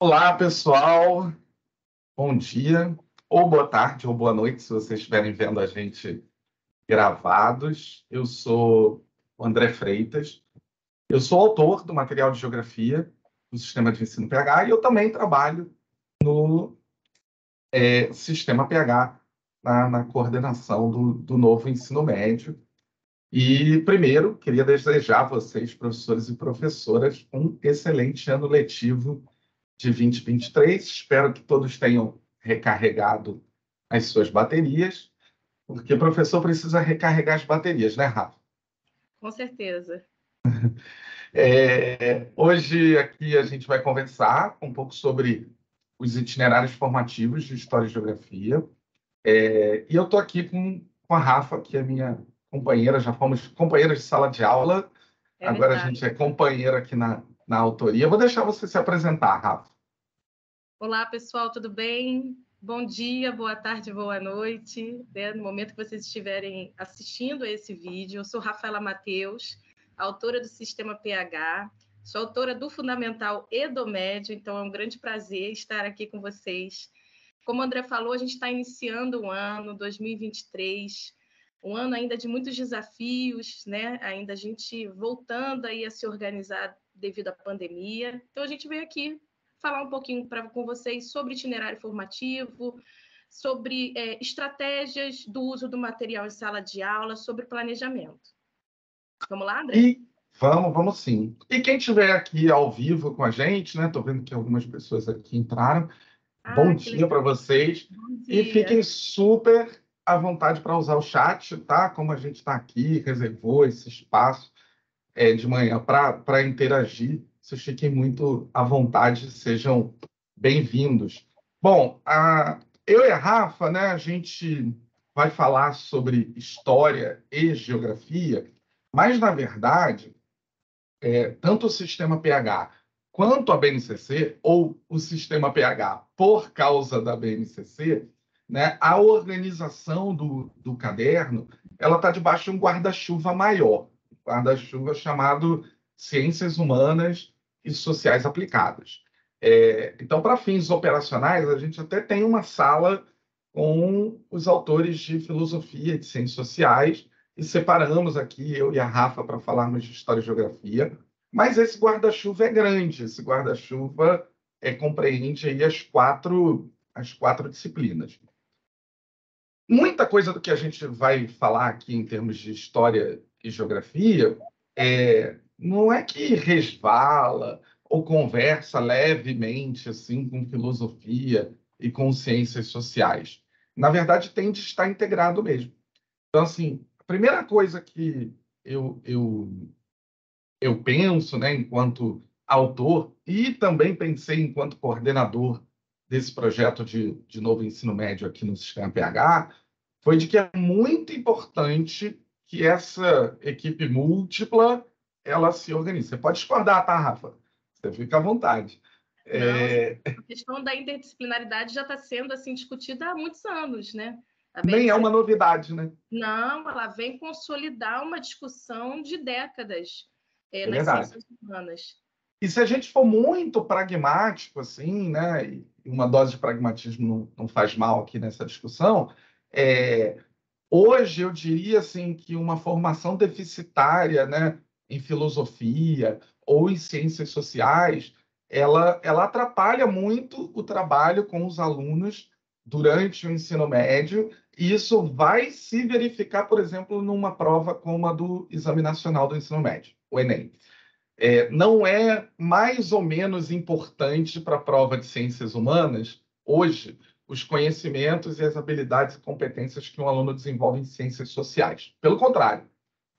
Olá, pessoal. Bom dia, ou boa tarde, ou boa noite, se vocês estiverem vendo a gente gravados. Eu sou o André Freitas. Eu sou autor do material de geografia do Sistema de Ensino PH e eu também trabalho no Sistema PH, na coordenação do novo ensino médio. E, primeiro, queria desejar a vocês, professores e professoras, um excelente ano letivo de 2023. Espero que todos tenham recarregado as suas baterias, porque o professor precisa recarregar as baterias, né, Rafa? Com certeza. Hoje aqui a gente vai conversar um pouco sobre os itinerários formativos de História e Geografia. E eu estou aqui com a Rafa, que é minha companheira, já fomos companheiras de sala de aula, É agora a verdade. gente é companheira aqui na autoria. Eu vou deixar você se apresentar, Rafa. Olá, pessoal, tudo bem? Bom dia, boa tarde, boa noite. No momento que vocês estiverem assistindo a esse vídeo, eu sou Rafaela Mateus, autora do Sistema PH, sou autora do Fundamental e do Médio, então é um grande prazer estar aqui com vocês. Como o André falou, a gente está iniciando o ano 2023, um ano ainda de muitos desafios, né? Ainda a gente voltando aí a se organizar devido à pandemia. Então, a gente veio aqui falar um pouquinho com vocês sobre itinerário formativo, sobre estratégias do uso do material em sala de aula, sobre planejamento. Vamos lá, André? E vamos sim. E quem estiver aqui ao vivo com a gente, né? Estou vendo que algumas pessoas aqui entraram. Bom Ah, que dia para legal. vocês. Bom E dia. fiquem super à vontade para usar o chat, tá? Como a gente está aqui, reservou esse espaço de manhã para interagir. Vocês fiquem muito à vontade, sejam bem-vindos. Bom, eu e a Rafa, né? A gente vai falar sobre história e geografia, mas na verdade tanto o sistema pH quanto a BNCC, ou o sistema pH por causa da BNCC, né, a organização do caderno ela está debaixo de um guarda-chuva maior, um guarda-chuva chamado Ciências Humanas e Sociais Aplicadas. Então, para fins operacionais, a gente até tem uma sala com os autores de filosofia e de ciências sociais, e separamos aqui, eu e a Rafa, para falarmos de história e geografia, mas esse guarda-chuva é grande, esse guarda-chuva compreende aí as quatro disciplinas. Muita coisa do que a gente vai falar aqui em termos de história e geografia não é que resvala ou conversa levemente assim com filosofia e com ciências sociais. Na verdade, tem de estar integrado mesmo. Então, assim, a primeira coisa que eu penso, né, enquanto autor, e também pensei enquanto coordenador desse projeto de novo ensino médio aqui no Sistema PH, foi de que é muito importante que essa equipe múltipla ela se organize. Você pode discordar, tá, Rafa? Você fica à vontade. Não, É, a questão da interdisciplinaridade já está sendo assim discutida há muitos anos, né? A nem é BNCC uma novidade, né? não, ela vem consolidar uma discussão de décadas É nas verdade. ciências humanas. E se a gente for muito pragmático, assim, né, e uma dose de pragmatismo não faz mal aqui nessa discussão, hoje eu diria assim que uma formação deficitária, né, em filosofia ou em ciências sociais, ela atrapalha muito o trabalho com os alunos durante o ensino médio, e isso vai se verificar, por exemplo, numa prova como a do Exame Nacional do Ensino Médio, o Enem. Não é mais ou menos importante para a prova de ciências humanas, hoje, os conhecimentos e as habilidades e competências que um aluno desenvolve em ciências sociais. Pelo contrário,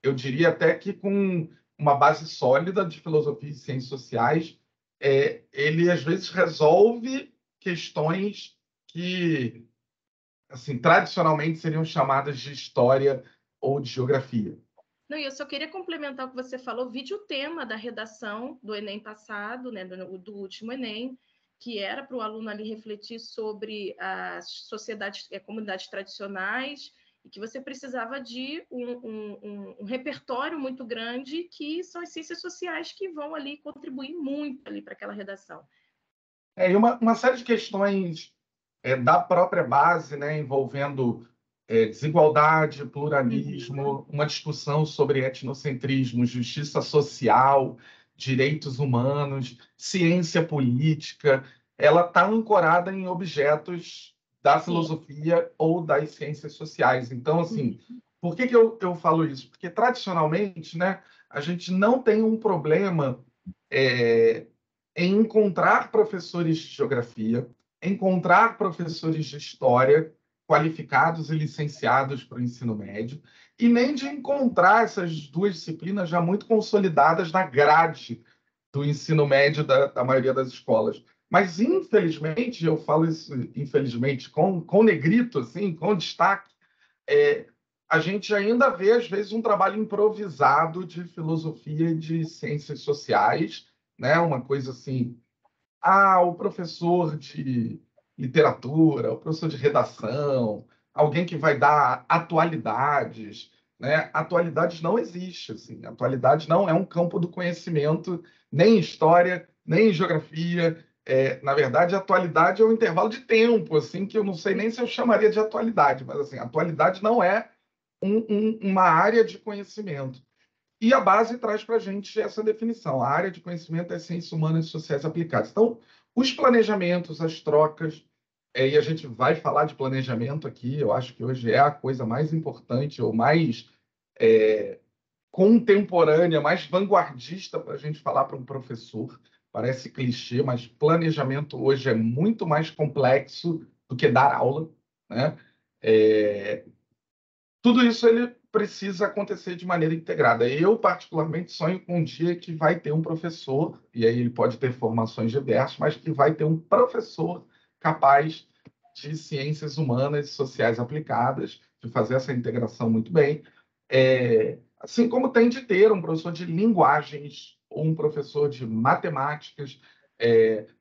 eu diria até que com uma base sólida de filosofia e ciências sociais, ele às vezes resolve questões que, assim, tradicionalmente seriam chamadas de história ou de geografia. Não, e eu só queria complementar o que você falou, vide o tema da redação do Enem passado, né, do último Enem, que era para o aluno ali refletir sobre as sociedades, comunidades tradicionais, e que você precisava de um repertório muito grande, que são as ciências sociais que vão ali contribuir muito ali para aquela redação. E uma série de questões da própria base, né, envolvendo desigualdade, pluralismo, uma discussão sobre etnocentrismo, justiça social, direitos humanos, ciência política, ela está ancorada em objetos da Sim. filosofia ou das ciências sociais. Então, assim, Uhum. por que eu falo isso? Porque, tradicionalmente, né, a gente não tem um problema é, em encontrar professores de geografia, encontrar professores de história qualificados e licenciados para o ensino médio, e nem de encontrar essas duas disciplinas já muito consolidadas na grade do ensino médio da maioria das escolas. Mas, infelizmente, eu falo isso, infelizmente, com negrito, assim, com destaque, é, a gente ainda vê, às vezes, um trabalho improvisado de filosofia e de ciências sociais, né? Uma coisa assim, o professor de literatura, o professor de redação, alguém que vai dar atualidades, né? Atualidades não existe, assim. Atualidade não é um campo do conhecimento, nem em história, nem em geografia. Na verdade, a atualidade é um intervalo de tempo, assim, que eu não sei nem se eu chamaria de atualidade, mas assim, atualidade não é uma área de conhecimento. E a base traz para a gente essa definição. A área de conhecimento é ciências humanas e sociais aplicadas. Então, os planejamentos, as trocas, e a gente vai falar de planejamento aqui, eu acho que hoje é a coisa mais importante ou mais contemporânea, mais vanguardista para a gente falar para um professor. Parece clichê, mas planejamento hoje é muito mais complexo do que dar aula, né? É, tudo isso ele precisa acontecer de maneira integrada. Eu, particularmente, sonho com um dia que vai ter um professor, e aí ele pode ter formações diversas, mas que vai ter um professor capaz de ciências humanas e sociais aplicadas, de fazer essa integração muito bem. Assim como tem de ter um professor de linguagens ou um professor de matemáticas.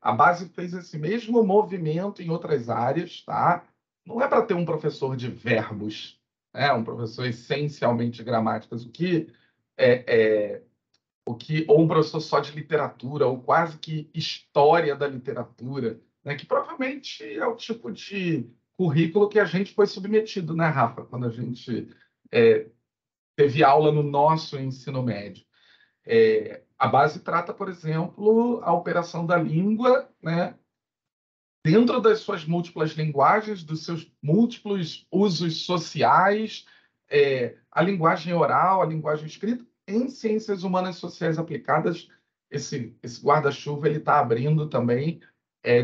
A base fez esse mesmo movimento em outras áreas, tá? Não é para ter um professor de verbos, um professor essencialmente de gramáticas, é, é, ou um professor só de literatura, ou quase que história da literatura, né? Que provavelmente é o tipo de currículo que a gente foi submetido, né, Rafa, quando a gente é, teve aula no nosso ensino médio. A base trata, por exemplo, a operação da língua, né, dentro das suas múltiplas linguagens, dos seus múltiplos usos sociais, a linguagem oral, a linguagem escrita, em ciências humanas e sociais aplicadas, esse guarda-chuva ele está abrindo também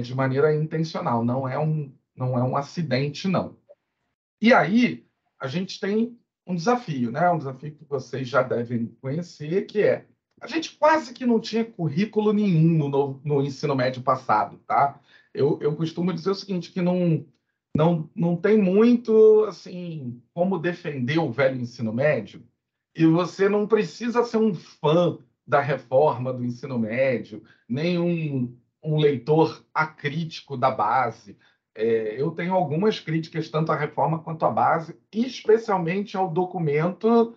de maneira intencional, não é um acidente, não. E aí, a gente tem um desafio, né? Um desafio que vocês já devem conhecer, que é a gente quase que não tinha currículo nenhum no ensino médio passado, tá? Eu costumo dizer o seguinte, que não tem muito assim como defender o velho ensino médio, e você não precisa ser um fã da reforma do ensino médio, nem um leitor acrítico da base. Eu tenho algumas críticas tanto à reforma quanto à base, especialmente ao documento,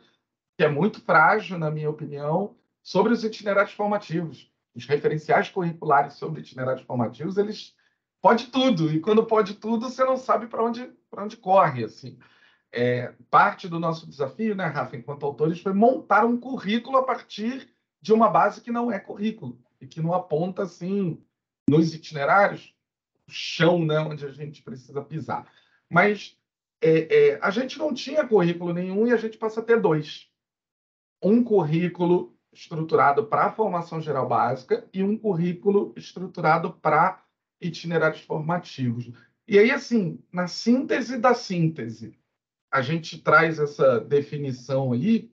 que é muito frágil, na minha opinião, sobre os itinerários formativos. Os referenciais curriculares sobre itinerários formativos, eles pode tudo, e quando pode tudo, você não sabe para onde corre, assim. Parte do nosso desafio, né, Rafa, enquanto autores, foi montar um currículo a partir de uma base que não é currículo, e que não aponta, assim, nos itinerários, o chão, né, onde a gente precisa pisar. Mas a gente não tinha currículo nenhum e a gente passa a ter dois. Um currículo estruturado para a formação geral básica e um currículo estruturado para itinerários formativos. E aí, assim, na síntese da síntese, a gente traz essa definição aí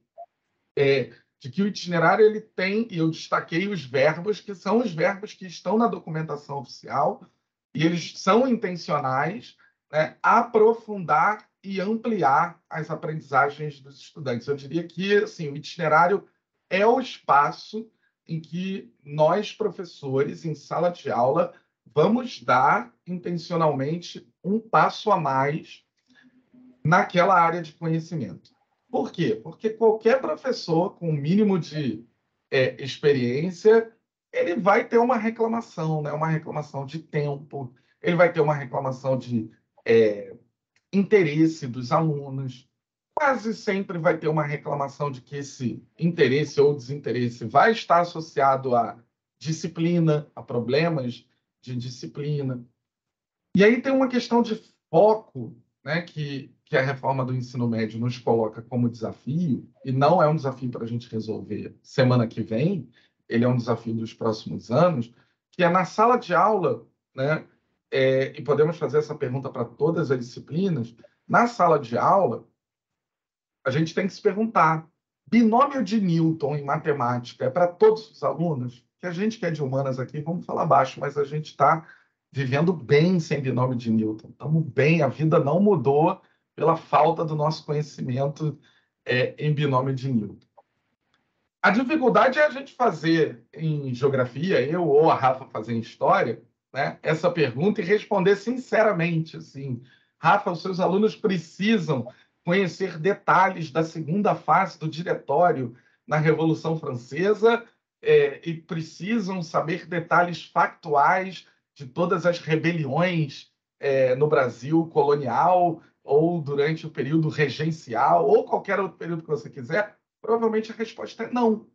de que o itinerário ele tem, e eu destaquei os verbos, que são os verbos que estão na documentação oficial, e eles são intencionais, né, aprofundar e ampliar as aprendizagens dos estudantes. Eu diria que assim, o itinerário é o espaço em que nós, professores, em sala de aula, vamos dar intencionalmente um passo a mais naquela área de conhecimento. Por quê? Porque qualquer professor com o mínimo de experiência ele vai ter uma reclamação, né? Uma reclamação de tempo, ele vai ter uma reclamação de interesse dos alunos, quase sempre vai ter uma reclamação de que esse interesse ou desinteresse vai estar associado à disciplina, a problemas de disciplina. E aí tem uma questão de foco, né, que a reforma do ensino médio nos coloca como desafio, e não é um desafio para a gente resolver semana que vem, ele é um desafio dos próximos anos, que é na sala de aula, né, e podemos fazer essa pergunta para todas as disciplinas, na sala de aula, a gente tem que se perguntar, binômio de Newton em matemática é para todos os alunos? Que a gente que é de humanas aqui, vamos falar baixo, mas a gente está vivendo bem sem binômio de Newton. Estamos bem, a vida não mudou pela falta do nosso conhecimento em binômio de Newton. A dificuldade é a gente fazer em geografia, eu ou a Rafa fazer em história, né, essa pergunta e responder sinceramente, assim, Rafa, os seus alunos precisam conhecer detalhes da segunda fase do diretório na Revolução Francesa e precisam saber detalhes factuais de todas as rebeliões no Brasil colonial ou durante o período regencial ou qualquer outro período que você quiser. Provavelmente a resposta é não.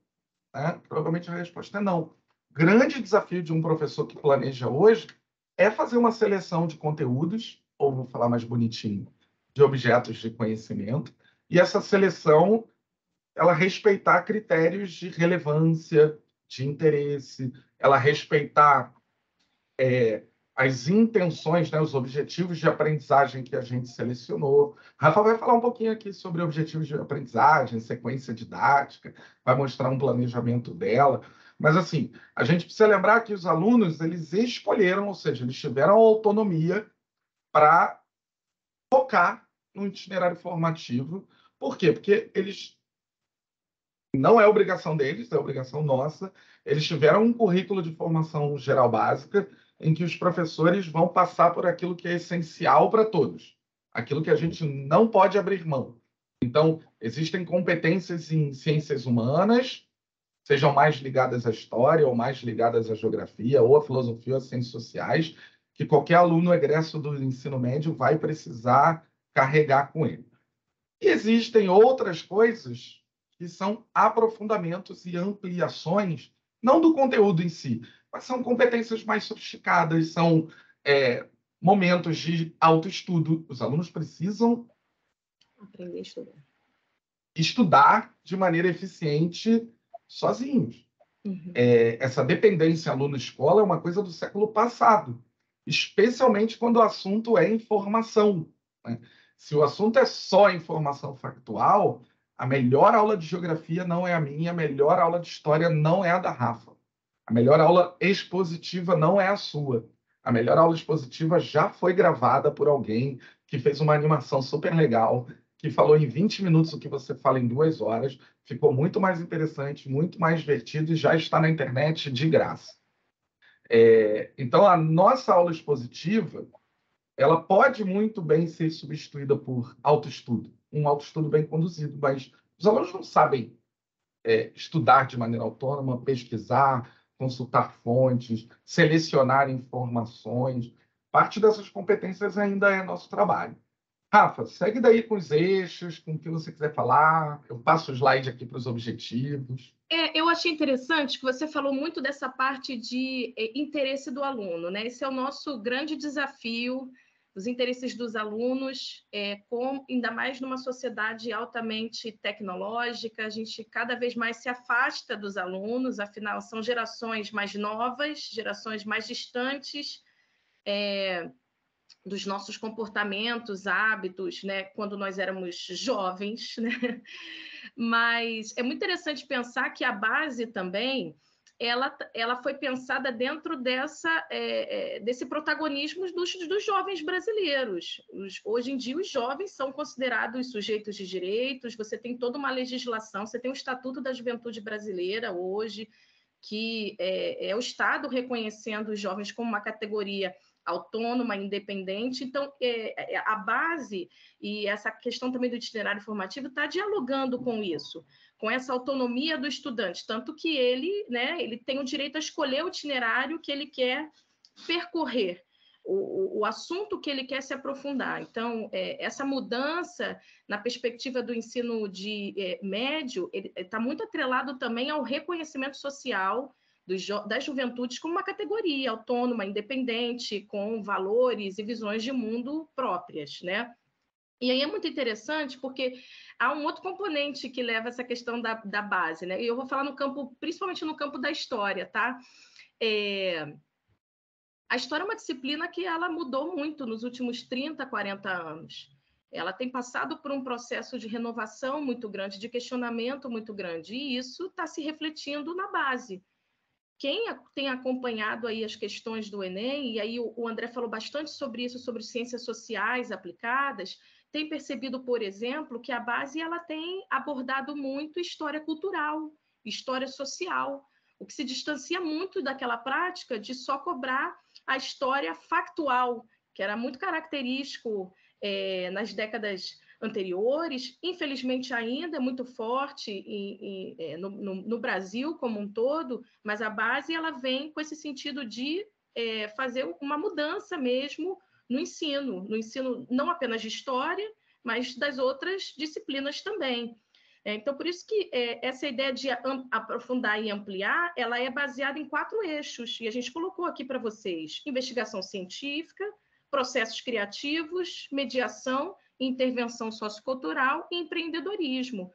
Né? Provavelmente a resposta é não. Grande desafio de um professor que planeja hoje é fazer uma seleção de conteúdos, ou vou falar mais bonitinho, de objetos de conhecimento, e essa seleção ela respeitar critérios de relevância, de interesse, ela respeitar as intenções, né, os objetivos de aprendizagem que a gente selecionou. Rafa vai falar um pouquinho aqui sobre objetivos de aprendizagem, sequência didática, vai mostrar um planejamento dela. Mas, assim, a gente precisa lembrar que os alunos, eles escolheram, ou seja, eles tiveram autonomia para focar no itinerário formativo. Por quê? Porque eles não é obrigação deles, é obrigação nossa. Eles tiveram um currículo de formação geral básica em que os professores vão passar por aquilo que é essencial para todos, aquilo que a gente não pode abrir mão. Então, existem competências em ciências humanas, sejam mais ligadas à história, ou mais ligadas à geografia, ou à filosofia, ou às ciências sociais, que qualquer aluno egresso do ensino médio vai precisar carregar com ele. E existem outras coisas que são aprofundamentos e ampliações, não do conteúdo em si, mas são competências mais sofisticadas, são momentos de autoestudo. Os alunos precisam aprender a estudar. Estudar de maneira eficiente sozinhos. Uhum. Essa dependência aluno-escola é uma coisa do século passado, especialmente quando o assunto é informação. Né? Se o assunto é só informação factual, a melhor aula de geografia não é a minha, a melhor aula de história não é a da Rafa. A melhor aula expositiva não é a sua. A melhor aula expositiva já foi gravada por alguém que fez uma animação super legal, que falou em 20 minutos o que você fala em 2 horas, ficou muito mais interessante, muito mais divertido e já está na internet de graça. Então, a nossa aula expositiva, ela pode muito bem ser substituída por autoestudo, um autoestudo bem conduzido, mas os alunos não sabem estudar de maneira autônoma, pesquisar, consultar fontes, selecionar informações. Parte dessas competências ainda é nosso trabalho. Rafa, segue daí com os eixos, com o que você quiser falar. Eu passo o slide aqui para os objetivos. Eu achei interessante que você falou muito dessa parte de interesse do aluno, né? Esse é o nosso grande desafio, os interesses dos alunos, ainda mais numa sociedade altamente tecnológica, a gente cada vez mais se afasta dos alunos, afinal, são gerações mais novas, gerações mais distantes, dos nossos comportamentos, hábitos, né, quando nós éramos jovens, né? Mas é muito interessante pensar que a base também ela foi pensada dentro desse protagonismo dos jovens brasileiros. Hoje em dia, os jovens são considerados sujeitos de direitos, você tem toda uma legislação, você tem o Estatuto da Juventude Brasileira hoje, que é o Estado reconhecendo os jovens como uma categoria autônoma, independente. Então, a base e essa questão também do itinerário formativo está dialogando com isso, com essa autonomia do estudante, tanto que ele, né, ele tem o direito a escolher o itinerário que ele quer percorrer, o assunto que ele quer se aprofundar. Então, essa mudança na perspectiva do ensino médio está muito atrelado também ao reconhecimento social das juventudes como uma categoria autônoma, independente, com valores e visões de mundo próprias, né? E aí é muito interessante porque há um outro componente que leva essa questão da base, né? E eu vou falar no campo, principalmente no campo da história, tá? A história é uma disciplina que ela mudou muito nos últimos 30, 40 anos. Ela tem passado por um processo de renovação muito grande, de questionamento muito grande, e isso está se refletindo na base. Quem tem acompanhado aí as questões do Enem, e aí o André falou bastante sobre isso, sobre ciências sociais aplicadas, tem percebido, por exemplo, que a base ela tem abordado muito história cultural, história social, o que se distancia muito daquela prática de só cobrar a história factual, que era muito característico nas décadas anteriores, infelizmente ainda é muito forte no Brasil como um todo, mas a base ela vem com esse sentido de fazer uma mudança mesmo no ensino não apenas de história, mas das outras disciplinas também. Então, por isso que essa ideia de aprofundar e ampliar, ela é baseada em 4 eixos, e a gente colocou aqui para vocês: investigação científica, processos criativos, mediação, intervenção sociocultural e empreendedorismo.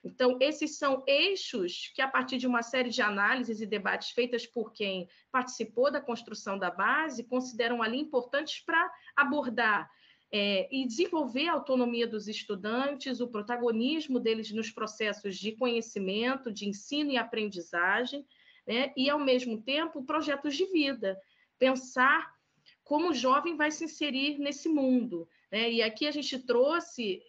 Então, esses são eixos que, a partir de uma série de análises e debates feitas por quem participou da construção da base, consideram ali importantes para abordar e desenvolver a autonomia dos estudantes, o protagonismo deles nos processos de conhecimento, de ensino e aprendizagem, né? E, ao mesmo tempo, projetos de vida. Pensar como o jovem vai se inserir nesse mundo, né? E aqui a gente trouxe,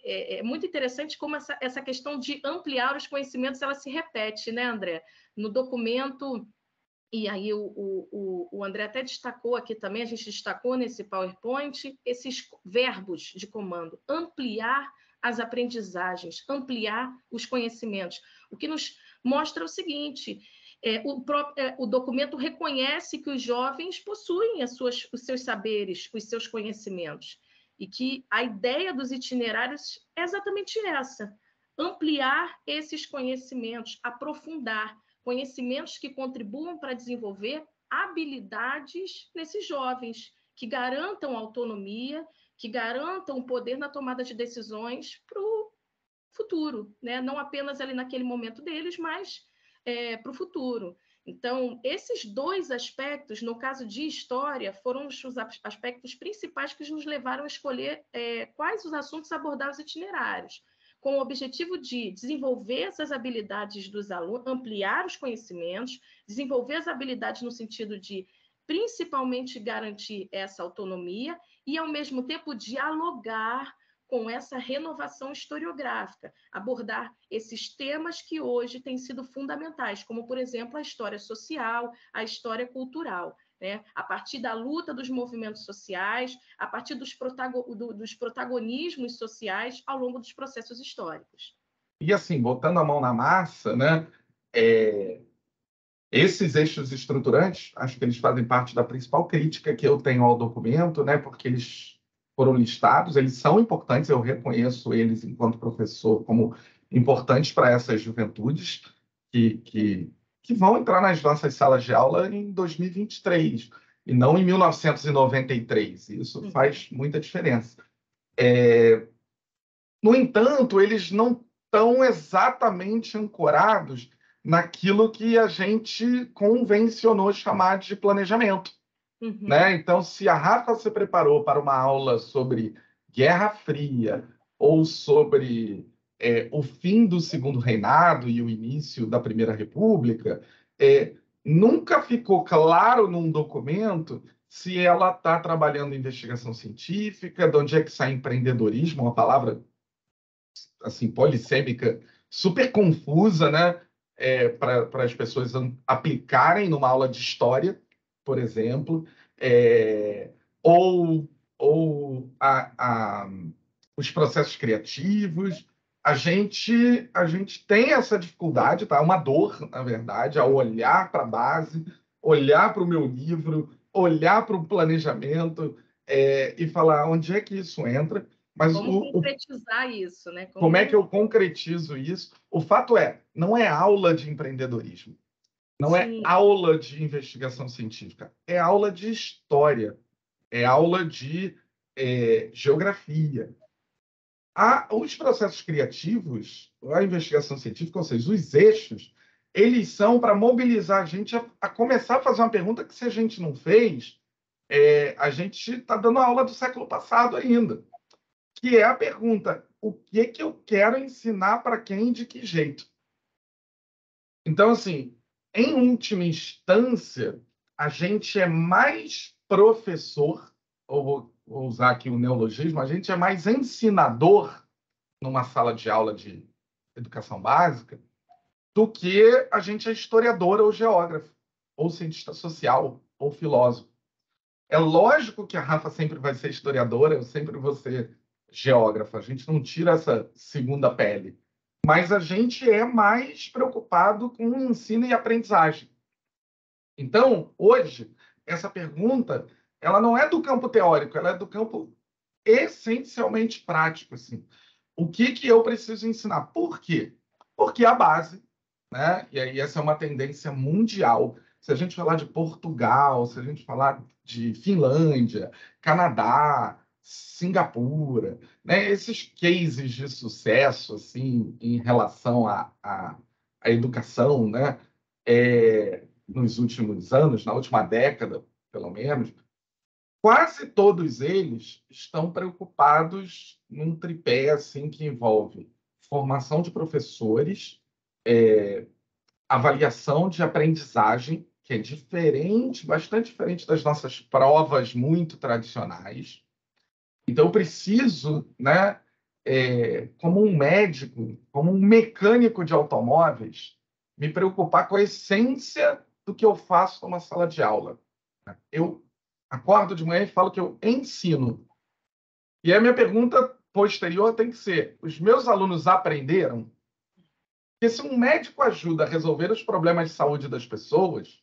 muito interessante como essa questão de ampliar os conhecimentos, ela se repete, né, André? No documento, e aí o André até destacou aqui também, a gente destacou nesse PowerPoint, esses verbos de comando: ampliar as aprendizagens, ampliar os conhecimentos, o que nos mostra o seguinte: o documento reconhece que os jovens possuem os seus saberes, os seus conhecimentos, e que a ideia dos itinerários é exatamente essa: ampliar esses conhecimentos, aprofundar conhecimentos que contribuam para desenvolver habilidades nesses jovens, que garantam autonomia, que garantam o poder na tomada de decisões para o futuro, né? Não apenas ali naquele momento deles, mas para o futuro. Então, esses 2 aspectos, no caso de história, foram os aspectos principais que nos levaram a escolher quais os assuntos abordar os itinerários, com o objetivo de desenvolver essas habilidades dos alunos, ampliar os conhecimentos, desenvolver as habilidades no sentido de, principalmente, garantir essa autonomia e, ao mesmo tempo, dialogar com essa renovação historiográfica, abordar esses temas que hoje têm sido fundamentais, como, por exemplo, a história social, a história cultural, né? A partir da luta dos movimentos sociais, a partir dos protagonismos sociais ao longo dos processos históricos. E assim, botando a mão na massa, né? Esses eixos estruturantes, acho que eles fazem parte da principal crítica que eu tenho ao documento, né? Porque eles foram listados, eles são importantes, eu reconheço eles, enquanto professor, como importantes para essas juventudes que vão entrar nas nossas salas de aula em 2023 e não em 1993. Isso faz muita diferença. No entanto, eles não estão exatamente ancorados naquilo que a gente convencionou chamar de planejamento. Né? Então, se a Rafa se preparou para uma aula sobre Guerra Fria ou sobre o fim do Segundo Reinado e o início da Primeira República, nunca ficou claro num documento se ela está trabalhando em investigação científica, de onde é que sai empreendedorismo, uma palavra assim, polissêmica, super confusa, né? Para as pessoas aplicarem numa aula de história, por exemplo. ou os processos criativos. A gente tem essa dificuldade, tá? É uma dor, na verdade, ao olhar para a base, olhar para o meu livro, olhar para o planejamento, e falar onde é que isso entra. Mas Como concretizar isso, né? como é que eu concretizo isso? O fato não é aula de empreendedorismo, não é Sim. aula de investigação científica, é aula de história, é aula de geografia. Os processos criativos, a investigação científica, ou seja, os eixos, eles são para mobilizar a gente a começar a fazer uma pergunta que, se a gente não fez, a gente está dando aula do século passado ainda, que é a pergunta: o que que eu quero ensinar para quem, de que jeito? Então, assim, em última instância, a gente é mais professor, ou vou usar aqui o neologismo, a gente é mais ensinador numa sala de aula de educação básica do que a gente é historiador ou geógrafo, ou cientista social, ou filósofo. É lógico que a Rafa sempre vai ser historiadora, eu sempre vou ser geógrafa, a gente não tira essa segunda pele. Mas a gente é mais preocupado com ensino e aprendizagem. Então, hoje, essa pergunta, ela não é do campo teórico, ela é do campo essencialmente prático, assim. O que que eu preciso ensinar? Por quê? Porque a base, né? E aí essa é uma tendência mundial. Se a gente falar de Portugal, se a gente falar de Finlândia, Canadá, Singapura, né? Esses cases de sucesso assim em relação à educação, né? Nos últimos anos, na última década, pelo menos, quase todos eles estão preocupados num tripé assim que envolve formação de professores, avaliação de aprendizagem, que é diferente, bastante diferente das nossas provas muito tradicionais. Então, eu preciso, né, como um médico, como um mecânico de automóveis, me preocupar com a essência do que eu faço numa sala de aula. Eu acordo de manhã e falo que eu ensino. E a minha pergunta posterior tem que ser: os meus alunos aprenderam? Porque se um médico ajuda a resolver os problemas de saúde das pessoas,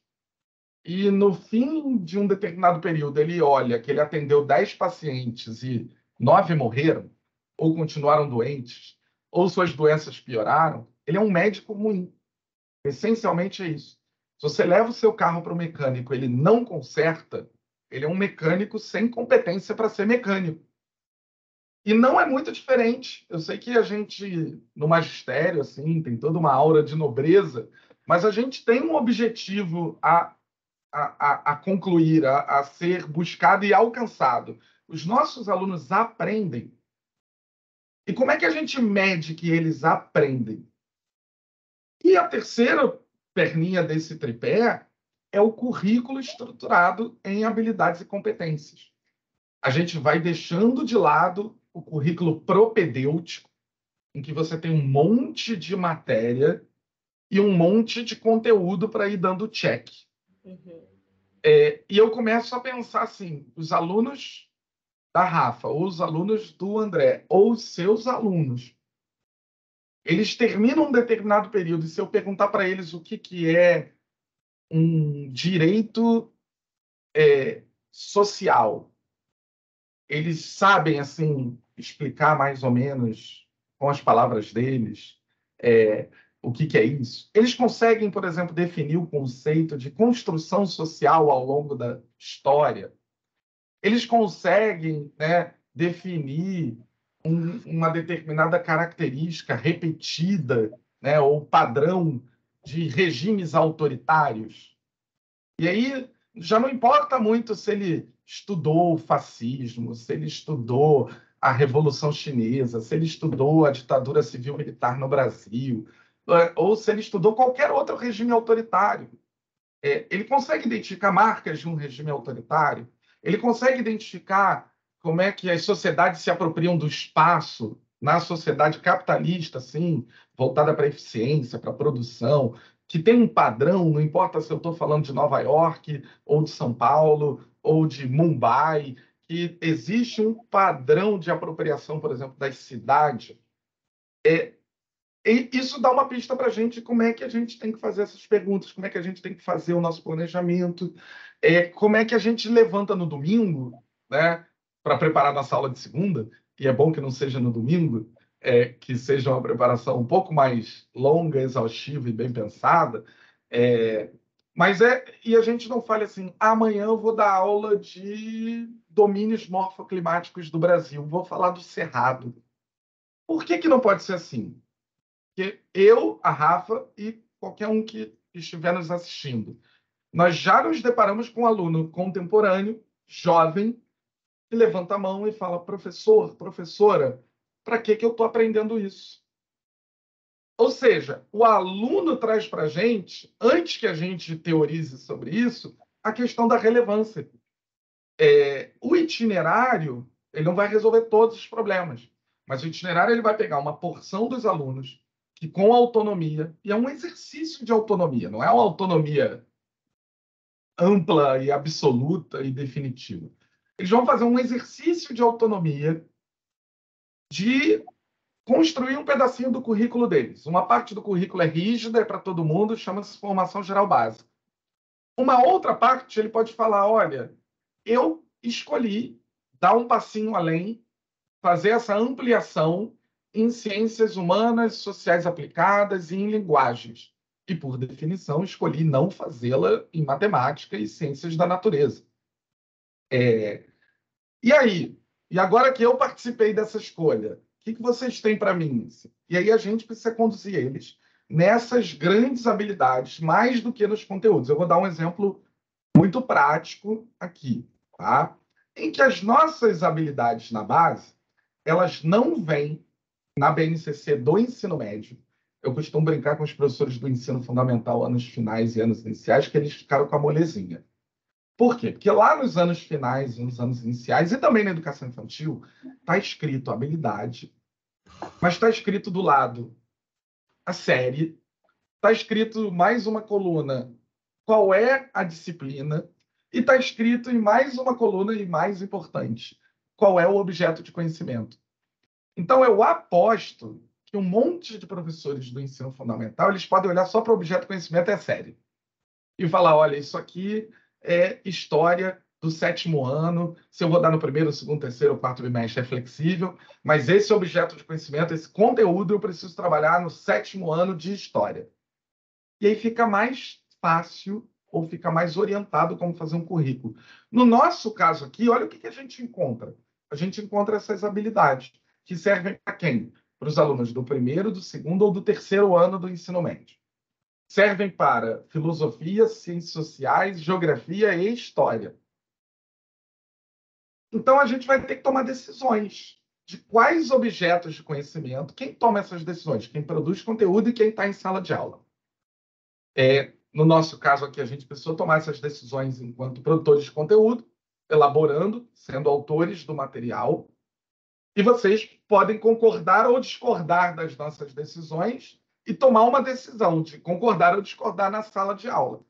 e no fim de um determinado período ele olha que ele atendeu 10 pacientes e 9 morreram, ou continuaram doentes, ou suas doenças pioraram, ele é um médico ruim. Essencialmente é isso. Se você leva o seu carro para o mecânico, ele não conserta, ele é um mecânico sem competência para ser mecânico. E não é muito diferente. Eu sei que a gente, no magistério, assim, tem toda uma aura de nobreza, mas a gente tem um objetivo a concluir, a ser buscado e alcançado. Os nossos alunos aprendem. E como é que a gente mede que eles aprendem? E a terceira perninha desse tripé é o currículo estruturado em habilidades e competências. A gente vai deixando de lado o currículo propedêutico, em que você tem um monte de matéria e um monte de conteúdo para ir dando check. Uhum. E eu começo a pensar assim: os alunos da Rafa, ou os alunos do André, ou os seus alunos, eles terminam um determinado período, e se eu perguntar para eles o que é um direito social, eles sabem assim explicar mais ou menos com as palavras deles o que é isso? Eles conseguem, por exemplo, definir o conceito de construção social ao longo da história? Eles conseguem, né, definir uma determinada característica repetida, né, ou padrão de regimes autoritários? E aí já não importa muito se ele estudou o fascismo, se ele estudou a Revolução Chinesa, se ele estudou a ditadura civil-militar no Brasil, ou se ele estudou qualquer outro regime autoritário. Ele consegue identificar marcas de um regime autoritário? Ele consegue identificar como é que as sociedades se apropriam do espaço na sociedade capitalista, assim, voltada para a eficiência, para a produção, que tem um padrão, não importa se eu estou falando de Nova York, ou de São Paulo, ou de Mumbai, que existe um padrão de apropriação, por exemplo, das cidades, e isso dá uma pista para a gente como é que a gente tem que fazer essas perguntas, como é que a gente tem que fazer o nosso planejamento, como é que a gente levanta no domingo, né, para preparar nossa aula de segunda, e é bom que não seja no domingo, que seja uma preparação um pouco mais longa, exaustiva e bem pensada, mas e a gente não fale assim, amanhã eu vou dar aula de domínios morfoclimáticos do Brasil, vou falar do Cerrado. Por que que não pode ser assim? Porque eu, a Rafa e qualquer um que estiver nos assistindo, nós já nos deparamos com um aluno contemporâneo, jovem, que levanta a mão e fala: professor, professora, para que eu estou aprendendo isso? Ou seja, o aluno traz para a gente, antes que a gente teorize sobre isso, a questão da relevância. O itinerário, ele não vai resolver todos os problemas, mas o itinerário ele vai pegar uma porção dos alunos que, com autonomia, e é um exercício de autonomia, não é uma autonomia ampla e absoluta e definitiva. Eles vão fazer um exercício de autonomia de construir um pedacinho do currículo deles. Uma parte do currículo é rígida, é para todo mundo, chama-se formação geral básica. Uma outra parte, ele pode falar: olha, eu escolhi dar um passinho além, fazer essa ampliação em ciências humanas, sociais aplicadas e em linguagens. E, por definição, escolhi não fazê-la em matemática e ciências da natureza. E aí? E agora que eu participei dessa escolha, o que vocês têm para mim? E aí a gente precisa conduzir eles nessas grandes habilidades, mais do que nos conteúdos. Eu vou dar um exemplo muito prático aqui, tá? Em que as nossas habilidades na base, elas não vêm na BNCC do ensino médio. Eu costumo brincar com os professores do ensino fundamental, anos finais e anos iniciais, que eles ficaram com a molezinha. Por quê? Porque lá nos anos finais, nos anos iniciais, e também na educação infantil, está escrito habilidade, mas está escrito do lado a série, está escrito mais uma coluna qual é a disciplina, e está escrito em mais uma coluna, e mais importante, qual é o objeto de conhecimento. Então, eu aposto que um monte de professores do ensino fundamental eles podem olhar só para o objeto de conhecimento e a série. E falar: olha, isso aqui é história do 7º ano, se eu vou dar no primeiro, segundo, terceiro ou quarto bimestre é flexível, mas esse objeto de conhecimento, esse conteúdo, eu preciso trabalhar no 7º ano de história. E aí fica mais fácil ou fica mais orientado como fazer um currículo. No nosso caso aqui, olha o que a gente encontra. A gente encontra essas habilidades que servem para quem? Para os alunos do primeiro, do segundo ou do terceiro ano do ensino médio. Servem para filosofia, ciências sociais, geografia e história. Então, a gente vai ter que tomar decisões de quais objetos de conhecimento, quem toma essas decisões, quem produz conteúdo e quem está em sala de aula. No nosso caso aqui, a gente precisou tomar essas decisões enquanto produtores de conteúdo, elaborando, sendo autores do material, e vocês podem concordar ou discordar das nossas decisões e tomar uma decisão de concordar ou discordar na sala de aula.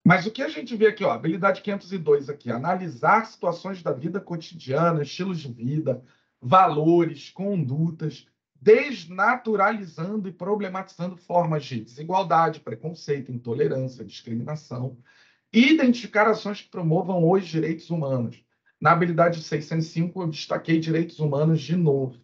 Mas o que a gente vê aqui, ó, habilidade 502 aqui, analisar situações da vida cotidiana, estilos de vida, valores, condutas, desnaturalizando e problematizando formas de desigualdade, preconceito, intolerância, discriminação, e identificar ações que promovam os direitos humanos. Na habilidade 605, eu destaquei direitos humanos de novo.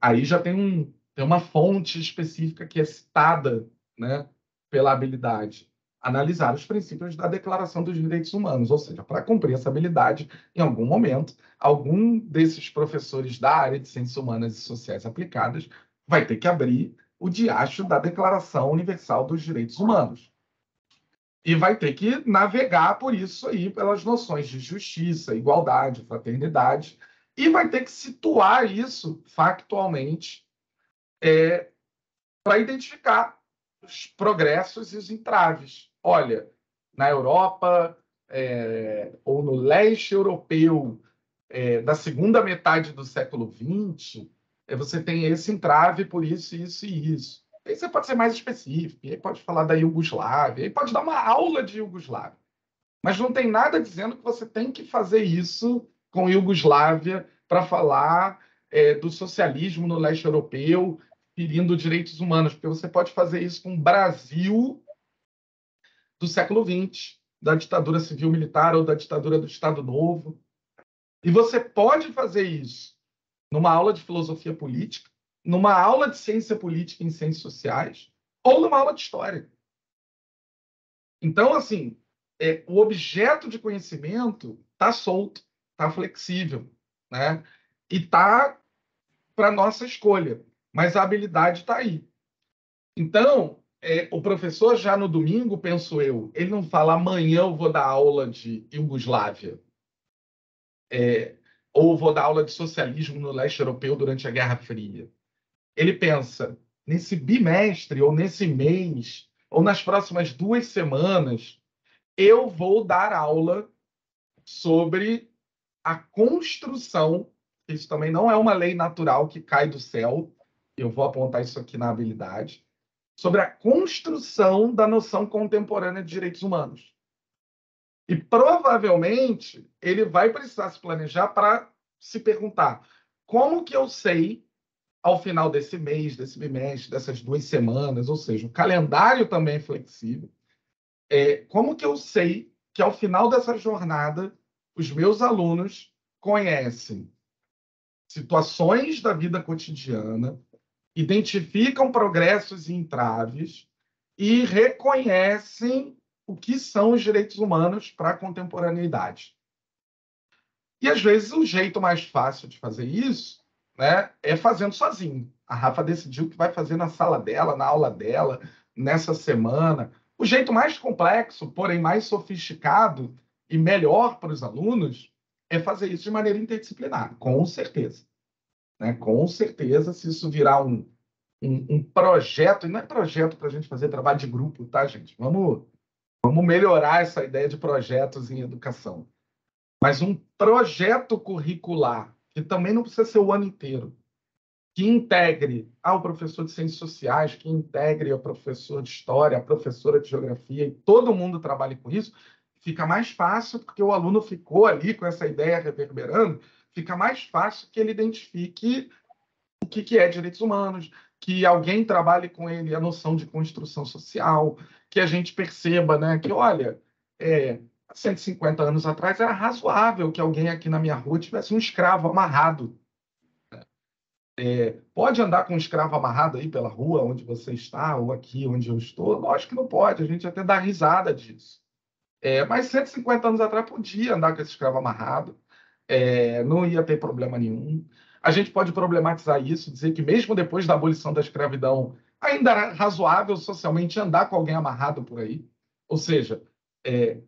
Aí já tem uma fonte específica que é citada, né, pela habilidade. Analisar os princípios da Declaração dos Direitos Humanos, ou seja, para cumprir essa habilidade, em algum momento, algum desses professores da área de Ciências Humanas e Sociais Aplicadas vai ter que abrir o diacho da Declaração Universal dos Direitos Humanos. E vai ter que navegar por isso aí, pelas noções de justiça, igualdade, fraternidade, e vai ter que situar isso factualmente para identificar os progressos e os entraves. Olha, na Europa ou no leste europeu da segunda metade do século XX, você tem esse entrave por isso, isso e isso. Aí você pode ser mais específico, aí pode falar da Iugoslávia, aí pode dar uma aula de Iugoslávia. Mas não tem nada dizendo que você tem que fazer isso com Iugoslávia para falar do socialismo no leste europeu, ferindo direitos humanos, porque você pode fazer isso com o Brasil do século XX, da ditadura civil-militar ou da ditadura do Estado Novo. E você pode fazer isso numa aula de filosofia política, numa aula de ciência política em ciências sociais, ou numa aula de história. Então, assim, o objeto de conhecimento está solto, está flexível, né? E está para nossa escolha, mas a habilidade está aí. Então, o professor já no domingo, penso eu, ele não fala amanhã eu vou dar aula de Iugoslávia, ou vou dar aula de socialismo no leste europeu durante a Guerra Fria. Ele pensa, nesse bimestre, ou nesse mês, ou nas próximas 2 semanas, eu vou dar aula sobre a construção, isso também não é uma lei natural que cai do céu, eu vou apontar isso aqui na habilidade, sobre a construção da noção contemporânea de direitos humanos. E provavelmente ele vai precisar se planejar para se perguntar como que eu sei, ao final desse mês, desse bimestre, dessas 2 semanas, ou seja, o calendário também é flexível, como que eu sei que ao final dessa jornada os meus alunos conhecem situações da vida cotidiana, identificam progressos e entraves e reconhecem o que são os direitos humanos para a contemporaneidade. E, às vezes, o jeito mais fácil de fazer isso, né, é fazendo sozinho. A Rafa decidiu que vai fazer na sala dela, na aula dela, nessa semana. O jeito mais complexo, porém mais sofisticado e melhor para os alunos, é fazer isso de maneira interdisciplinar, com certeza. Né? Com certeza, se isso virar um projeto, e não é projeto para a gente fazer trabalho de grupo, tá, gente? Vamos melhorar essa ideia de projetos em educação. Mas um projeto curricular, que também não precisa ser o ano inteiro, que integre o professor de ciências sociais, que integre o professor de história, a professora de geografia, e todo mundo trabalhe com isso, fica mais fácil, porque o aluno ficou ali com essa ideia reverberando, fica mais fácil que ele identifique o que é direitos humanos, que alguém trabalhe com ele a noção de construção social, que a gente perceba, né, que, olha, 150 anos atrás era razoável que alguém aqui na minha rua tivesse um escravo amarrado. Pode andar com um escravo amarrado aí pela rua onde você está, ou aqui onde eu estou? Lógico que não pode, a gente até dá risada disso. Mas 150 anos atrás podia andar com esse escravo amarrado, não ia ter problema nenhum. A gente pode problematizar isso, dizer que mesmo depois da abolição da escravidão, ainda era razoável socialmente andar com alguém amarrado por aí. Ou seja,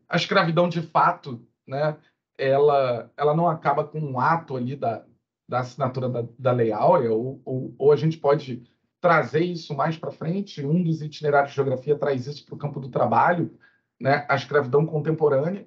a escravidão de fato, né, ela não acaba com um ato ali da assinatura da Lei Áurea, ou a gente pode trazer isso mais para frente. Um dos itinerários de geografia traz isso para o campo do trabalho, né, a escravidão contemporânea.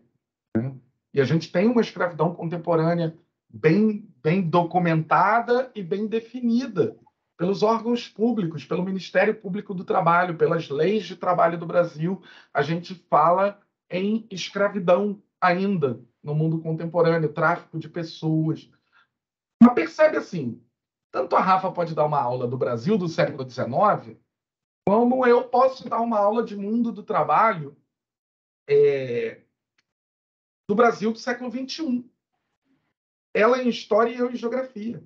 E a gente tem uma escravidão contemporânea bem documentada e bem definida pelos órgãos públicos, pelo Ministério Público do Trabalho, pelas leis de trabalho do Brasil. A gente fala em escravidão ainda no mundo contemporâneo, tráfico de pessoas. Mas percebe assim, tanto a Rafa pode dar uma aula do Brasil do século XIX, como eu posso dar uma aula de mundo do trabalho do Brasil do século XXI. Ela em História e eu em Geografia.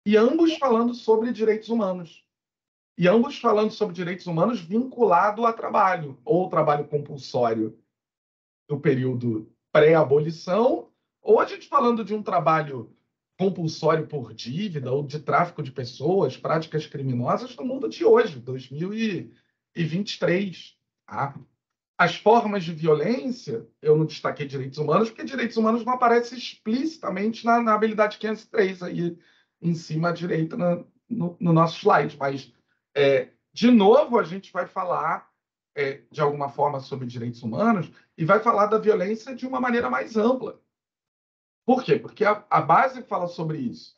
E ambos falando sobre direitos humanos. E ambos falando sobre direitos humanos vinculado a trabalho, ou trabalho compulsório do período pré-abolição, ou a gente falando de um trabalho compulsório por dívida, ou de tráfico de pessoas, práticas criminosas no mundo de hoje, 2023. Tá? As formas de violência, eu não destaquei direitos humanos, porque direitos humanos não aparece explicitamente na habilidade 503, aí em cima à direita no nosso slide. Mas, de novo, a gente vai falar, de alguma forma, sobre direitos humanos e vai falar da violência de uma maneira mais ampla. Por quê? Porque a base fala sobre isso.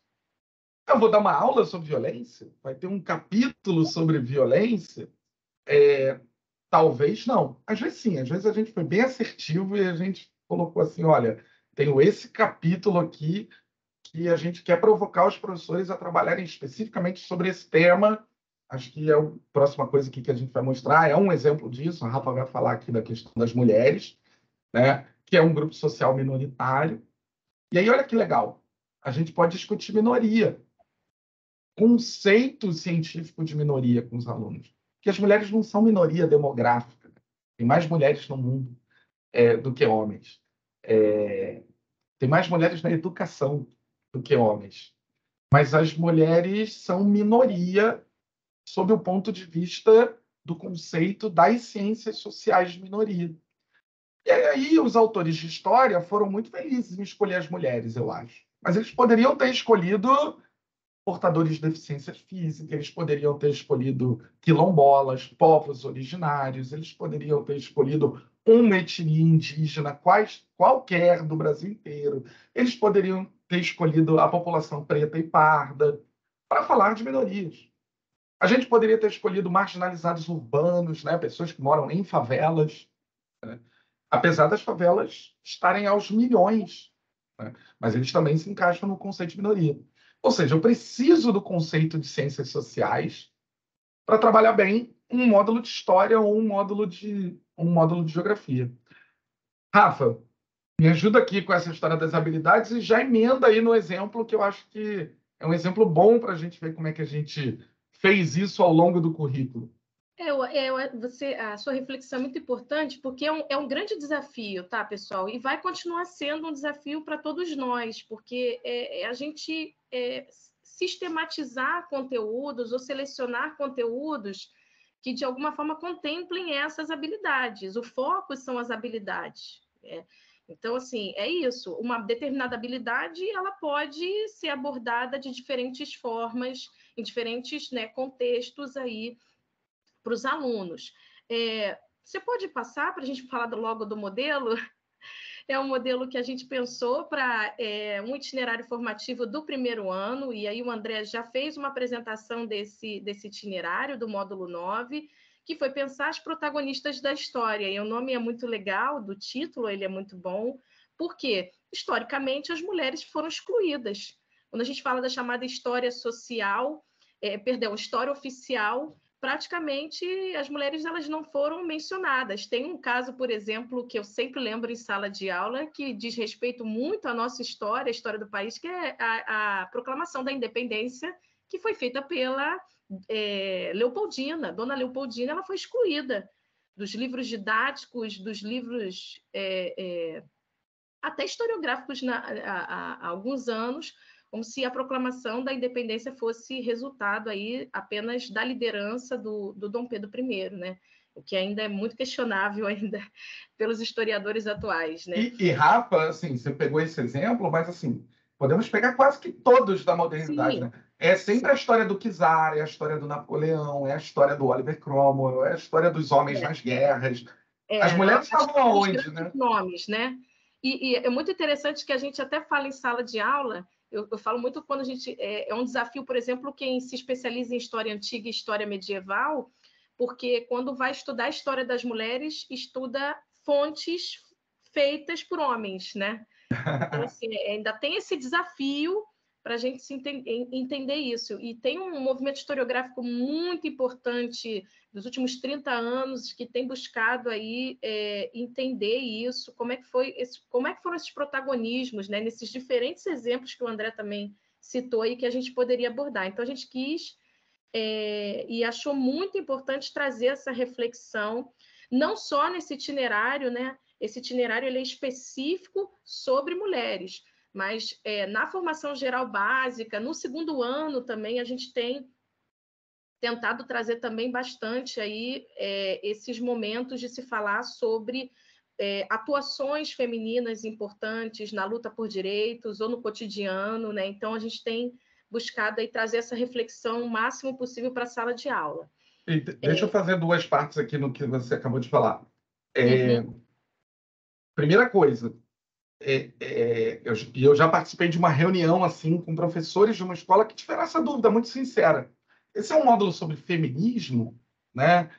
Eu vou dar uma aula sobre violência, vai ter um capítulo sobre violência, Talvez não. Às vezes sim, às vezes a gente foi bem assertivo e a gente colocou assim, olha, tenho esse capítulo aqui que a gente quer provocar os professores a trabalharem especificamente sobre esse tema. Acho que é a próxima coisa aqui que a gente vai mostrar. É um exemplo disso. A Rafa vai falar aqui da questão das mulheres, né? Que é um grupo social minoritário. E aí, olha que legal. A gente pode discutir minoria, conceito científico de minoria com os alunos. Porque as mulheres não são minoria demográfica. Tem mais mulheres no mundo do que homens. Tem mais mulheres na educação do que homens. Mas as mulheres são minoria sob o ponto de vista do conceito das ciências sociais de minoria. E aí os autores de história foram muito felizes em escolher as mulheres, eu acho. Mas eles poderiam ter escolhido portadores de deficiências físicas, eles poderiam ter escolhido quilombolas, povos originários, eles poderiam ter escolhido uma etnia indígena qualquer do Brasil inteiro, eles poderiam ter escolhido a população preta e parda para falar de minorias. A gente poderia ter escolhido marginalizados urbanos, né? Pessoas que moram em favelas, né? Apesar das favelas estarem aos milhões, né? Mas eles também se encaixam no conceito de minoria. Ou seja, eu preciso do conceito de ciências sociais para trabalhar bem um módulo de história ou um módulo de geografia. Rafa, me ajuda aqui com essa história das habilidades e já emenda aí no exemplo que eu acho que é um exemplo bom para a gente ver como é que a gente fez isso ao longo do currículo. A sua reflexão é muito importante, porque é um grande desafio, tá, pessoal? E vai continuar sendo um desafio para todos nós, porque a gente sistematizar conteúdos ou selecionar conteúdos que, de alguma forma, contemplem essas habilidades. O foco são as habilidades. Então, assim, é isso. Uma determinada habilidade, ela pode ser abordada de diferentes formas, em diferentes, né, contextos aí, para os alunos. Você pode passar para a gente falar logo do modelo? É um modelo que a gente pensou para um itinerário formativo do primeiro ano, e aí o André já fez uma apresentação desse itinerário, do módulo 9, que foi pensar as protagonistas da história. E o nome é muito legal, do título ele é muito bom, porque, historicamente, as mulheres foram excluídas. Quando a gente fala da chamada história social, história oficial, praticamente as mulheres elas não foram mencionadas. Tem um caso, por exemplo, que eu sempre lembro em sala de aula, que diz respeito muito à nossa história, a história do país, que é a proclamação da independência, que foi feita pela Leopoldina. Dona Leopoldina ela foi excluída dos livros didáticos, dos livros até historiográficos há alguns anos, como se a proclamação da independência fosse resultado aí apenas da liderança do Dom Pedro I, né? O que ainda é muito questionável ainda pelos historiadores atuais, né? E Rafa, assim, você pegou esse exemplo, mas assim, podemos pegar quase que todos da modernidade, Sim, né? É sempre sim. a história do Czar, é a história do Napoleão, é a história do Oliver Cromwell, é a história dos homens nas guerras. As mulheres estavam Os aonde, grandes né? nomes, né? E é muito interessante que a gente até fala em sala de aula, eu falo muito quando a gente... É um desafio, por exemplo, quem se especializa em história antiga e história medieval, porque quando vai estudar a história das mulheres, estuda fontes feitas por homens, né? Então, assim, ainda tem esse desafio para a gente entender isso. E tem um movimento historiográfico muito importante dos últimos 30 anos que tem buscado aí entender isso, como é que foram esses protagonismos, né, nesses diferentes exemplos que o André também citou aí que a gente poderia abordar. Então, a gente quis e achou muito importante trazer essa reflexão, não só nesse itinerário, né? Esse itinerário ele é específico sobre mulheres, mas na formação geral básica, no segundo ano também, a gente tem tentado trazer também bastante aí esses momentos de se falar sobre atuações femininas importantes na luta por direitos ou no cotidiano, né? Então, a gente tem buscado aí trazer essa reflexão o máximo possível para a sala de aula. Deixa eu fazer duas partes aqui no que você acabou de falar. Uhum. Primeira coisa, eu já participei de uma reunião assim com professores de uma escola que tiveram essa dúvida muito sincera. Esse é um módulo sobre feminismo, né?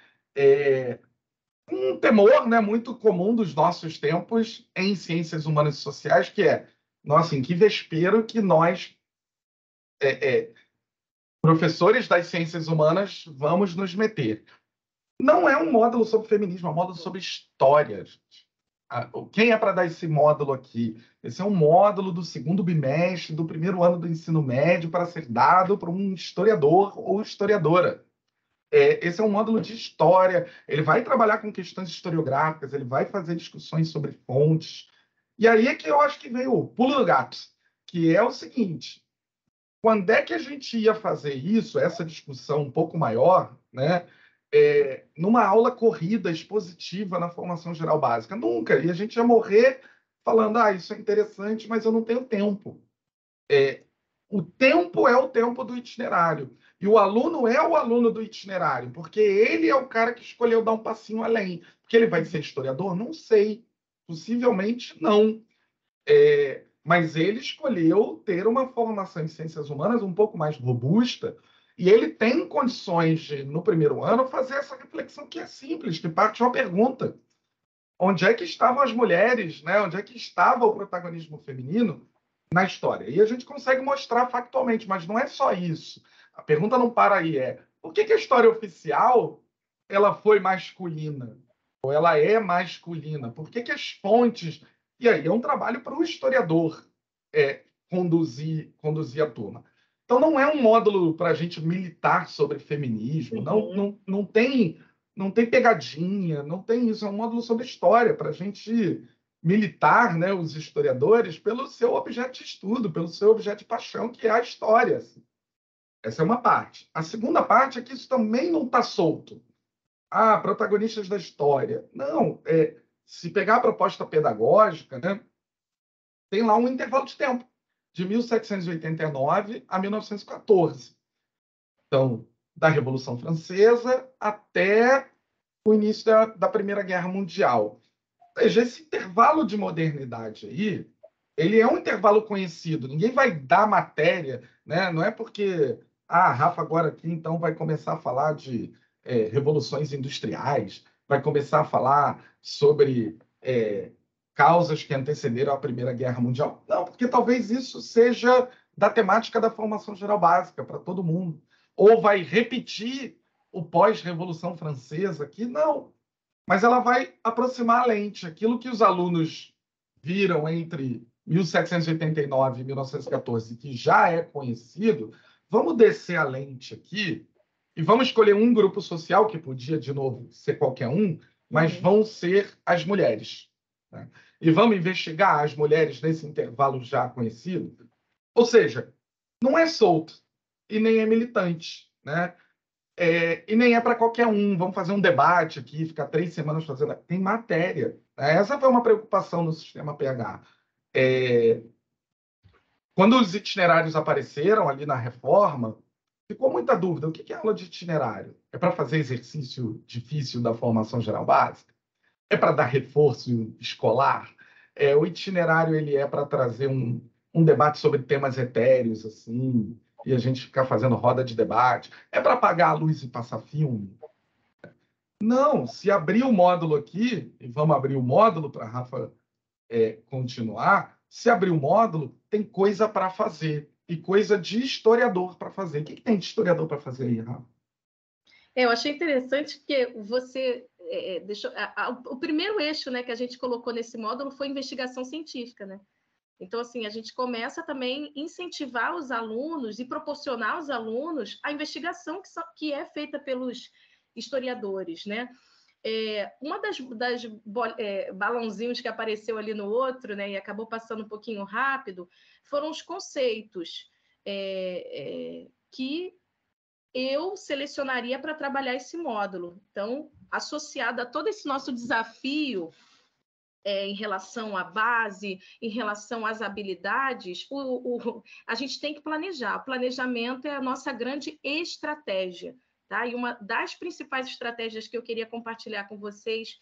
um temor, né, muito comum dos nossos tempos em ciências humanas e sociais, que é, nossa, em que vespeiro que nós, professores das ciências humanas, vamos nos meter. Não é um módulo sobre feminismo, é um módulo sobre história, gente. Quem é para dar esse módulo aqui? Esse é um módulo do segundo bimestre, do primeiro ano do ensino médio, para ser dado por um historiador ou historiadora. Esse é um módulo de história, ele vai trabalhar com questões historiográficas, ele vai fazer discussões sobre fontes. E aí é que eu acho que veio o pulo do gato, que é o seguinte: quando é que a gente ia fazer isso, essa discussão um pouco maior, né? Numa aula corrida, expositiva na formação geral básica? Nunca. E a gente ia morrer falando, isso é interessante, mas eu não tenho tempo. O tempo é o tempo do itinerário. E o aluno é o aluno do itinerário, porque ele é o cara que escolheu dar um passinho além. Porque ele vai ser historiador? Não sei. Possivelmente não. Mas ele escolheu ter uma formação em ciências humanas um pouco mais robusta, e ele tem condições de, no primeiro ano, fazer essa reflexão que é simples, que parte de uma pergunta. Onde é que estavam as mulheres, né? Onde é que estava o protagonismo feminino na história? E a gente consegue mostrar factualmente, mas não é só isso. A pergunta não para aí, por que a história oficial ela foi masculina? Ou ela é masculina? Por que as fontes... E aí é um trabalho para o historiador conduzir a turma. Então não é um módulo para a gente militar sobre feminismo, não tem pegadinha, não tem isso, é um módulo sobre história, para a gente militar, né, os historiadores pelo seu objeto de estudo, pelo seu objeto de paixão, que é a história. Assim. Essa é uma parte. A segunda parte é que isso também não está solto. Protagonistas da história. Não, se pegar a proposta pedagógica, né, tem lá um intervalo de tempo, de 1789 a 1914. Então, da Revolução Francesa até o início da Primeira Guerra Mundial. Ou seja, esse intervalo de modernidade aí, ele é um intervalo conhecido. Ninguém vai dar matéria, né? Não é porque a Rafa agora aqui então vai começar a falar de revoluções industriais, vai começar a falar sobre causas que antecederam a Primeira Guerra Mundial. Não, porque talvez isso seja da temática da formação geral básica para todo mundo. Ou vai repetir o pós-Revolução Francesa aqui? Não. Mas ela vai aproximar a lente. Aquilo que os alunos viram entre 1789 e 1914, que já é conhecido, vamos descer a lente aqui e vamos escolher um grupo social, que podia, de novo, ser qualquer um, mas vão ser as mulheres. Né? E vamos investigar as mulheres nesse intervalo já conhecido. Ou seja, não é solto e nem é militante, né? E nem é para qualquer um. Vamos fazer um debate aqui, ficar 3 semanas fazendo. Tem matéria. Né? Essa foi uma preocupação no sistema PH. Quando os itinerários apareceram ali na reforma, ficou muita dúvida. O que é aula de itinerário? É para fazer exercício difícil da formação geral básica? É para dar reforço escolar? O itinerário ele é para trazer um debate sobre temas etéreos, assim, e a gente ficar fazendo roda de debate? É para apagar a luz e passar filme? Não, se abrir o módulo aqui, e vamos abrir o módulo para a Rafa continuar, se abrir o módulo, tem coisa para fazer, e coisa de historiador para fazer. O que tem de historiador para fazer aí, Rafa? Eu achei interessante que você deixou... o primeiro eixo, né, que a gente colocou nesse módulo foi investigação científica, né? Então, assim, a gente começa também a incentivar os alunos e proporcionar aos alunos a investigação que é feita pelos historiadores, né? Uma das balãozinhos que apareceu ali no outro, né, e acabou passando um pouquinho rápido, foram os conceitos que eu selecionaria para trabalhar esse módulo. Então, associado a todo esse nosso desafio em relação à base, em relação às habilidades, a gente tem que planejar. O planejamento é a nossa grande estratégia. Tá? E uma das principais estratégias que eu queria compartilhar com vocês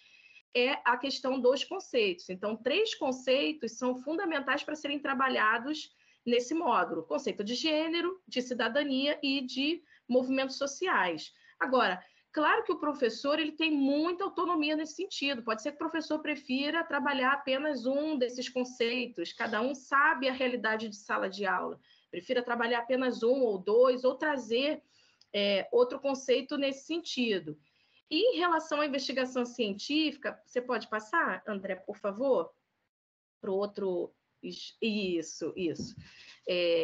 é a questão dos conceitos. Então, 3 conceitos são fundamentais para serem trabalhados nesse módulo: conceito de gênero, de cidadania e de movimentos sociais. Agora, claro que o professor ele tem muita autonomia nesse sentido. Pode ser que o professor prefira trabalhar apenas um desses conceitos. Cada um sabe a realidade de sala de aula. Prefira trabalhar apenas um ou dois, ou trazer outro conceito nesse sentido. E em relação à investigação científica, você pode passar, André, por favor, para o outro... Isso.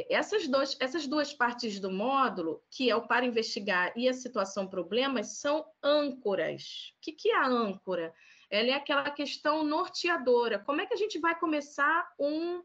Essas duas partes do módulo, que é o para investigar e a situação problemas, são âncoras. O que é a âncora? Ela é aquela questão norteadora. Como é que a gente vai começar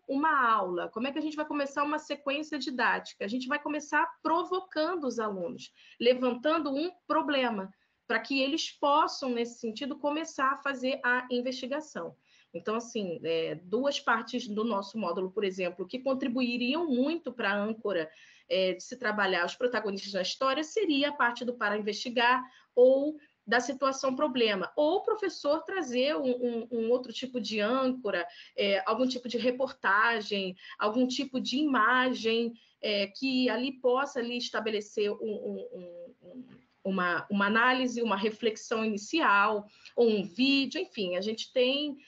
uma aula? Como é que a gente vai começar uma sequência didática? A gente vai começar provocando os alunos, levantando um problema, para que eles possam, nesse sentido, começar a fazer a investigação. Então, assim, duas partes do nosso módulo, por exemplo, que contribuiriam muito para a âncora de se trabalhar os protagonistas da história, seria a parte do para investigar ou da situação-problema, ou o professor trazer um outro tipo de âncora, algum tipo de reportagem, algum tipo de imagem que ali possa estabelecer uma análise, uma reflexão inicial, ou um vídeo, enfim, a gente tem...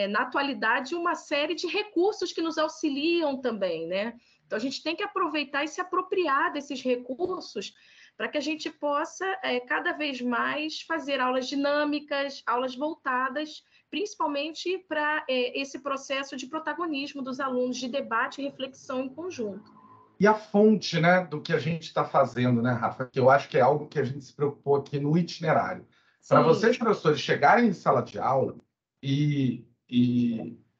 na atualidade, uma série de recursos que nos auxiliam também, né? Então, a gente tem que aproveitar e se apropriar desses recursos para que a gente possa, cada vez mais, fazer aulas dinâmicas, aulas voltadas, principalmente para esse processo de protagonismo dos alunos, de debate e reflexão em conjunto. E a fonte, né, do que a gente está fazendo, né, Rafa? Que eu acho que é algo que a gente se preocupou aqui no itinerário. Para vocês, professores, chegarem em sala de aula e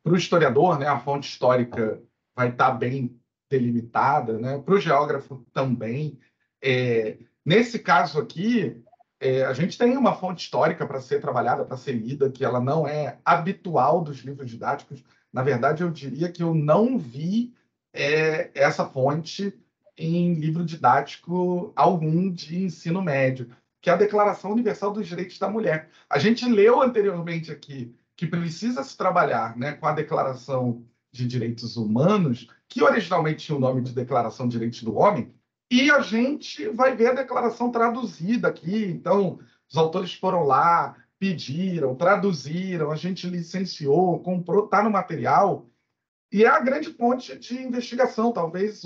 para o historiador, né, a fonte histórica vai estar bem delimitada, né? Para o geógrafo também. Nesse caso aqui, a gente tem uma fonte histórica para ser trabalhada, para ser lida, que ela não é habitual dos livros didáticos. Na verdade, eu diria que eu não vi essa fonte em livro didático algum de ensino médio, que é a Declaração Universal dos Direitos da Mulher. A gente leu anteriormente aqui que precisa se trabalhar, né, com a Declaração de Direitos Humanos, que originalmente tinha o nome de Declaração de Direitos do Homem, e a gente vai ver a declaração traduzida aqui. Então, os autores foram lá, pediram, traduziram, a gente licenciou, comprou, está no material, e é a grande fonte de investigação, talvez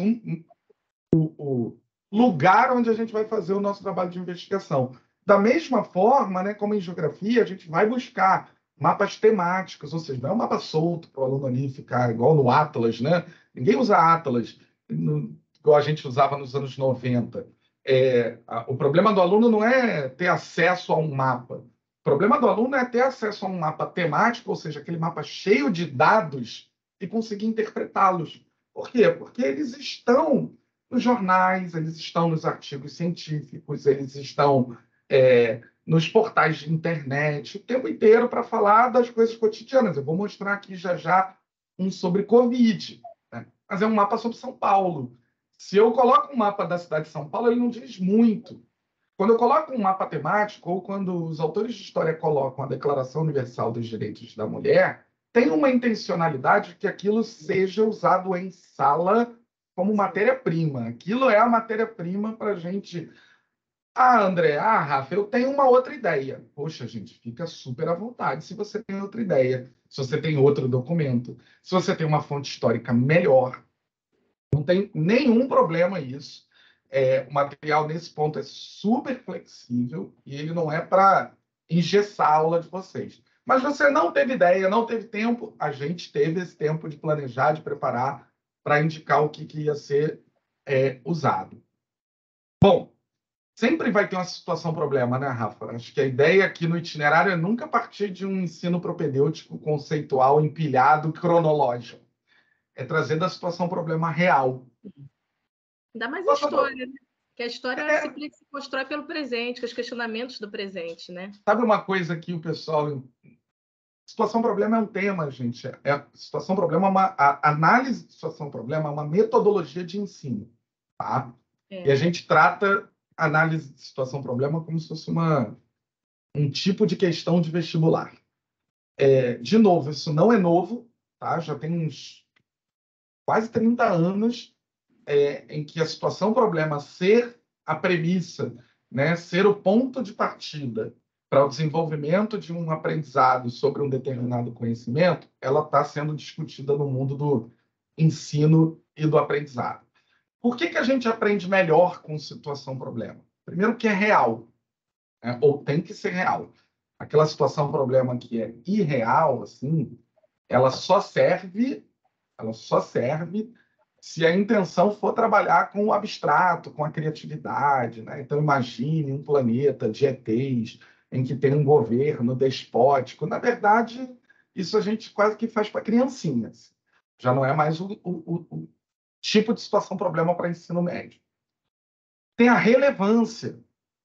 o lugar onde a gente vai fazer o nosso trabalho de investigação. Da mesma forma, né, como em geografia, a gente vai buscar mapas temáticos, ou seja, não é um mapa solto para o aluno ali ficar igual no Atlas, né? Ninguém usa Atlas igual a gente usava nos anos 90. O problema do aluno não é ter acesso a um mapa. O problema do aluno é ter acesso a um mapa temático, ou seja, aquele mapa cheio de dados e conseguir interpretá-los. Por quê? Porque eles estão nos jornais, eles estão nos artigos científicos, eles estão nos portais de internet o tempo inteiro para falar das coisas cotidianas. Eu vou mostrar aqui já um sobre Covid, né? Mas é um mapa sobre São Paulo. Se eu coloco um mapa da cidade de São Paulo, ele não diz muito. Quando eu coloco um mapa temático, ou quando os autores de história colocam a Declaração Universal dos Direitos da Mulher, tem uma intencionalidade que aquilo seja usado em sala como matéria-prima. Aquilo é a matéria-prima para a gente... André, Rafa, eu tenho uma outra ideia. Poxa, gente, fica super à vontade se você tem outra ideia, se você tem outro documento, se você tem uma fonte histórica melhor. Não tem nenhum problema isso. O material, nesse ponto, é super flexível e ele não é para engessar a aula de vocês. Mas você não teve ideia, não teve tempo, a gente teve esse tempo de planejar, de preparar, para indicar o que ia ser usado. Bom, sempre vai ter uma situação-problema, né, Rafa? Acho que a ideia aqui no itinerário é nunca partir de um ensino propedêutico conceitual, empilhado, cronológico. É trazer da situação-problema real. Ainda mais a história, né? Que a história é uma disciplina que se constrói pelo presente, com os questionamentos do presente, né? Sabe uma coisa que o pessoal... Situação-problema é um tema, gente. Situação-problema é a análise de situação-problema é uma metodologia de ensino, tá? E a gente trata a análise de situação-problema como se fosse um tipo de questão de vestibular. De novo, isso não é novo, tá? Já tem uns quase 30 anos em que a situação-problema ser a premissa né, ser o ponto de partida para o desenvolvimento de um aprendizado sobre um determinado conhecimento, ela está sendo discutida no mundo do ensino e do aprendizado. Por que a gente aprende melhor com situação-problema? Primeiro que é real, né, ou tem que ser real. Aquela situação-problema que é irreal, assim, ela só serve se a intenção for trabalhar com o abstrato, com a criatividade, né? Então, imagine um planeta de ETs em que tem um governo despótico. Na verdade, isso a gente quase que faz para criancinhas. Já não é mais o tipo de situação-problema para ensino médio. Tem a relevância,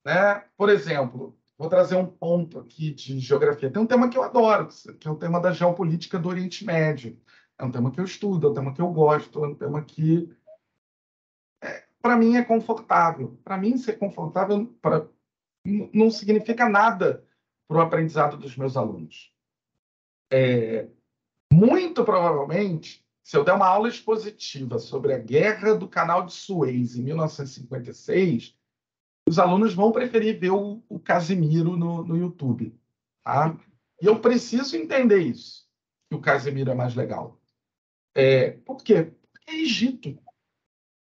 né? Por exemplo, vou trazer um ponto aqui de geografia. Tem um tema que eu adoro, que é o tema da geopolítica do Oriente Médio. É um tema que eu estudo, é um tema que eu gosto, é um tema que, para mim, é confortável. Para mim, ser confortável não significa nada para o aprendizado dos meus alunos. Muito provavelmente, se eu der uma aula expositiva sobre a Guerra do Canal de Suez, em 1956, os alunos vão preferir ver o Casimiro no YouTube. Tá? E eu preciso entender isso, que o Casimiro é mais legal. Por quê? Porque é Egito.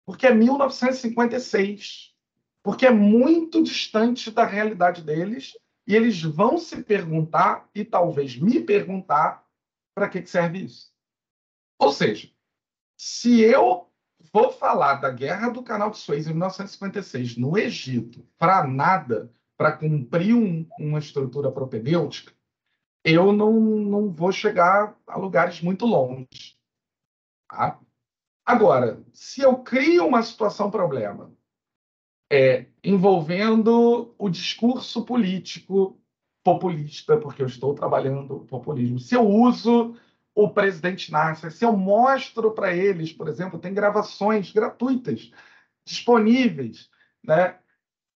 Porque é 1956. Porque é muito distante da realidade deles e eles vão se perguntar, e talvez me perguntar, para que serve isso. Ou seja, se eu vou falar da Guerra do Canal de Suez em 1956 no Egito para nada, para cumprir uma estrutura propedêutica, eu não vou chegar a lugares muito longe. Tá? Agora, se eu crio uma situação-problema envolvendo o discurso político populista, porque eu estou trabalhando o populismo, se eu uso o presidente Nasser, se eu mostro para eles, por exemplo, tem gravações gratuitas disponíveis, né,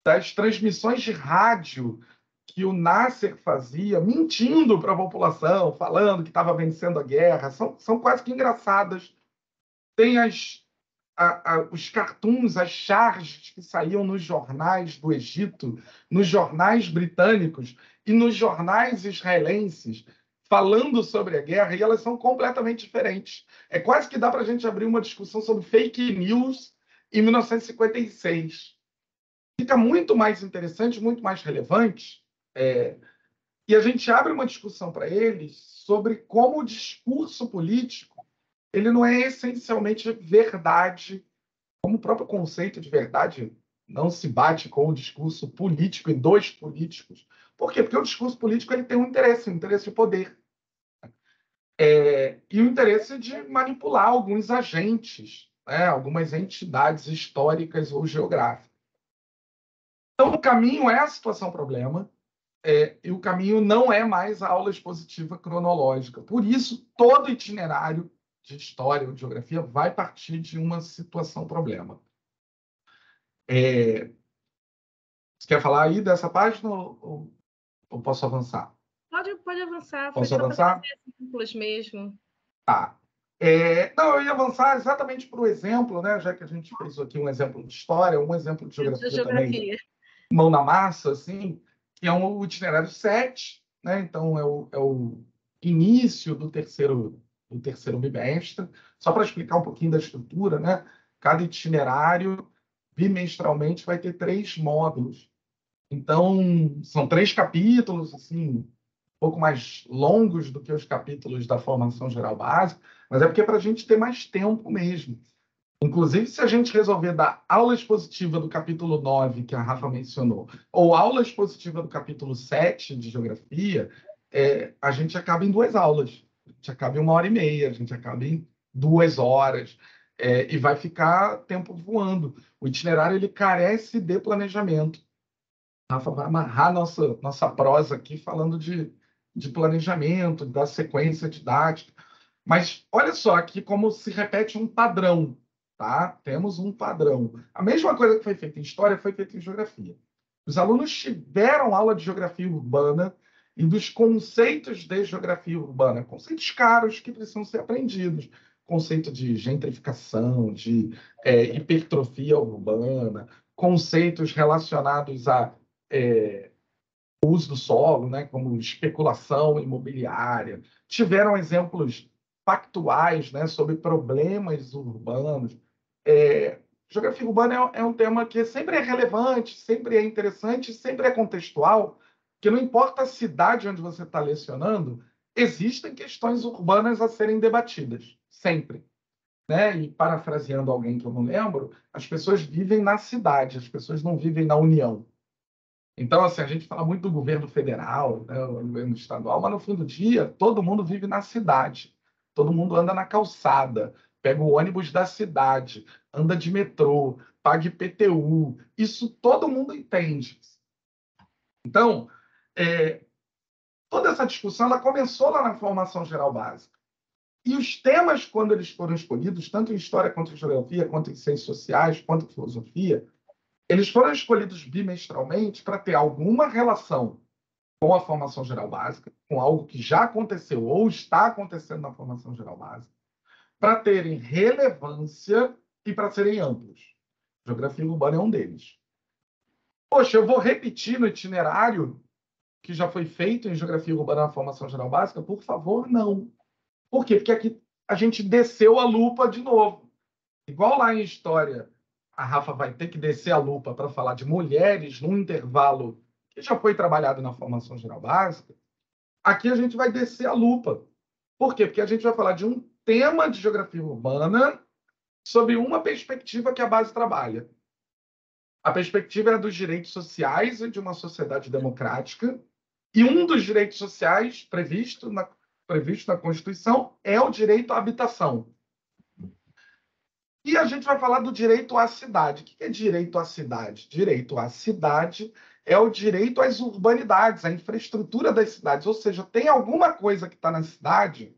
das transmissões de rádio que o Nasser fazia, mentindo para a população, falando que estava vencendo a guerra, são quase que engraçadas. Tem os cartoons, as charges que saíam nos jornais do Egito, nos jornais britânicos e nos jornais israelenses, falando sobre a guerra, e elas são completamente diferentes. É quase que dá para a gente abrir uma discussão sobre fake news em 1956. Fica muito mais interessante, muito mais relevante, e a gente abre uma discussão para eles sobre como o discurso político ele não é essencialmente verdade, como o próprio conceito de verdade não se bate com o discurso político e dos políticos. Por quê? Porque o discurso político ele tem um interesse de poder. E o interesse de manipular alguns agentes, né? Algumas entidades históricas ou geográficas. Então, o caminho é a situação-problema, e o caminho não é mais a aula expositiva cronológica. Por isso, todo itinerário de história ou de geografia vai partir de uma situação-problema. Você quer falar aí dessa página ou posso avançar? Pode avançar. Foi Posso só para avançar? trazer exemplos mesmo. Tá. Não, eu ia avançar exatamente para o exemplo, né? Já que a gente fez aqui um exemplo de história, um exemplo de geografia também, mão na massa, assim, que é um itinerário 7, né? Então, é o início do terceiro bimestre. Só para explicar um pouquinho da estrutura, né? Cada itinerário, bimestralmente, vai ter 3 módulos. Então, são 3 capítulos, assim, um pouco mais longos do que os capítulos da formação geral básica, mas é porque é para a gente ter mais tempo mesmo. Inclusive, se a gente resolver dar aula expositiva do capítulo 9, que a Rafa mencionou, ou aula expositiva do capítulo 7 de geografia, a gente acaba em 2 aulas. A gente acaba em 1h30, a gente acaba em 2 horas, e vai ficar tempo voando. O itinerário ele carece de planejamento. A Rafa vai amarrar nossa prosa aqui falando de planejamento, da sequência didática. Mas olha só aqui como se repete um padrão. Tá? Temos um padrão. A mesma coisa que foi feita em história foi feita em geografia. Os alunos tiveram aula de geografia urbana e dos conceitos de geografia urbana, conceitos caros que precisam ser aprendidos. Conceito de gentrificação, de hipertrofia urbana, conceitos relacionados a uso do solo, né, como especulação imobiliária. Tiveram exemplos factuais, né, sobre problemas urbanos. Geografia urbana é um tema que sempre é relevante, sempre é interessante, sempre é contextual, porque não importa a cidade onde você está lecionando, existem questões urbanas a serem debatidas, sempre. Né? E parafraseando alguém que eu não lembro, as pessoas vivem na cidade, as pessoas não vivem na União. Então, assim, a gente fala muito do governo federal, né, o governo estadual, mas no fim do dia, todo mundo vive na cidade. Todo mundo anda na calçada, pega o ônibus da cidade, anda de metrô, paga IPTU. Isso todo mundo entende. Então, toda essa discussão ela começou lá na formação geral básica. E os temas, quando eles foram escolhidos, tanto em história quanto em geografia, quanto em ciências sociais, quanto em filosofia, eles foram escolhidos bimestralmente para ter alguma relação com a formação geral básica, com algo que já aconteceu ou está acontecendo na formação geral básica, para terem relevância e para serem amplos. Geografia urbana é um deles. Poxa, eu vou repetir no itinerário que já foi feito em geografia urbana na formação geral básica? Por favor, não. Por quê? Porque aqui a gente desceu a lupa de novo. Igual lá em história, a Rafa vai ter que descer a lupa para falar de mulheres num intervalo que já foi trabalhado na formação geral básica. Aqui a gente vai descer a lupa. Por quê? Porque a gente vai falar de um tema de geografia urbana sob uma perspectiva que a base trabalha. A perspectiva é a dos direitos sociais e de uma sociedade democrática. E um dos direitos sociais previsto na Constituição é o direito à habitação. E a gente vai falar do direito à cidade. O que é direito à cidade? Direito à cidade é o direito às urbanidades, à infraestrutura das cidades. Ou seja, tem alguma coisa que está na cidade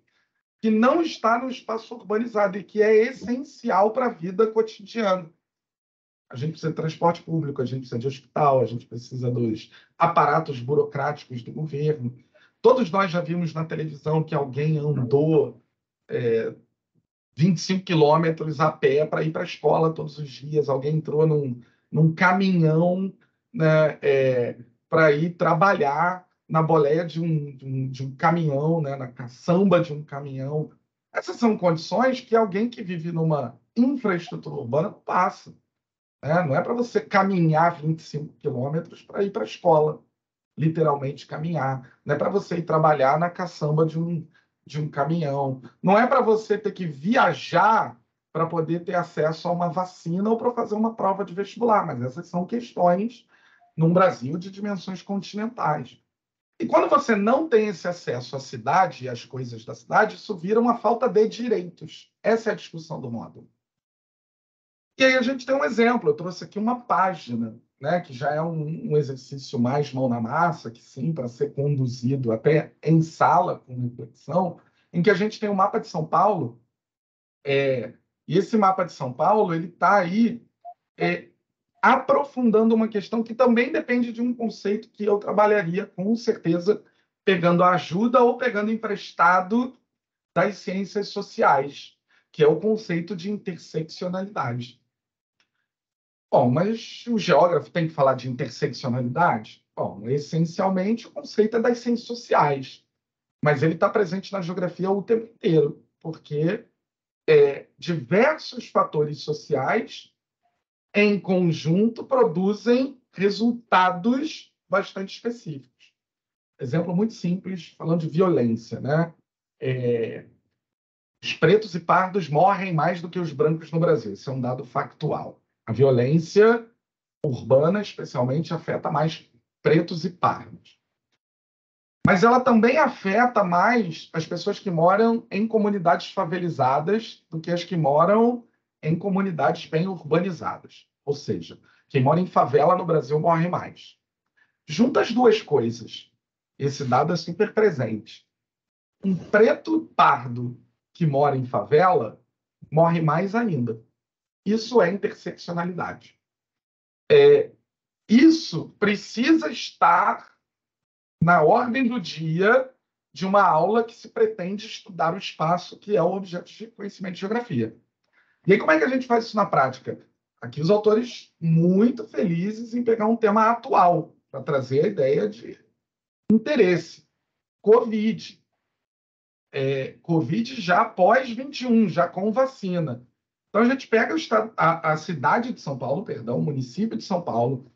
que não está no espaço urbanizado e que é essencial para a vida cotidiana. A gente precisa de transporte público, a gente precisa de hospital, a gente precisa dos aparatos burocráticos do governo. Todos nós já vimos na televisão que alguém andou 25 quilômetros a pé para ir para a escola todos os dias. Alguém entrou num caminhão, né, para ir trabalhar na boleia de um caminhão, né, na caçamba de um caminhão. Essas são condições que alguém que vive numa infraestrutura urbana passa. Né? Não é para você caminhar 25 quilômetros para ir para a escola, literalmente caminhar. Não é para você ir trabalhar na caçamba de um caminhão. Não é para você ter que viajar para poder ter acesso a uma vacina ou para fazer uma prova de vestibular, mas essas são questões num Brasil de dimensões continentais. E quando você não tem esse acesso à cidade e às coisas da cidade, isso vira uma falta de direitos. Essa é a discussão do módulo. E aí a gente tem um exemplo, eu trouxe aqui uma página, né, que já é um exercício mais mão na massa, que sim, para ser conduzido até em sala, com reflexão, em que a gente tem o mapa de São Paulo, e esse mapa de São Paulo ele está aí aprofundando uma questão que também depende de um conceito que eu trabalharia, com certeza, pegando a ajuda ou pegando emprestado das ciências sociais, que é o conceito de interseccionalidade. Bom, mas o geógrafo tem que falar de interseccionalidade? Bom, essencialmente o conceito é das ciências sociais, mas ele está presente na geografia o tempo inteiro, porque diversos fatores sociais, em conjunto, produzem resultados bastante específicos. Exemplo muito simples, falando de violência, né? Os pretos e pardos morrem mais do que os brancos no Brasil. Isso é um dado factual. A violência urbana, especialmente, afeta mais pretos e pardos. Mas ela também afeta mais as pessoas que moram em comunidades favelizadas do que as que moram em comunidades bem urbanizadas. Ou seja, quem mora em favela no Brasil morre mais. Junta as duas coisas. Esse dado é super presente. Um preto pardo que mora em favela morre mais ainda. Isso é interseccionalidade. Isso precisa estar na ordem do dia de uma aula que se pretende estudar o espaço, que é o objeto de conhecimento de geografia. E aí, como é que a gente faz isso na prática? Aqui os autores muito felizes em pegar um tema atual para trazer a ideia de interesse. Covid. Covid já após 21, já com vacina. Então, a gente pega a cidade de São Paulo, perdão, o município de São Paulo,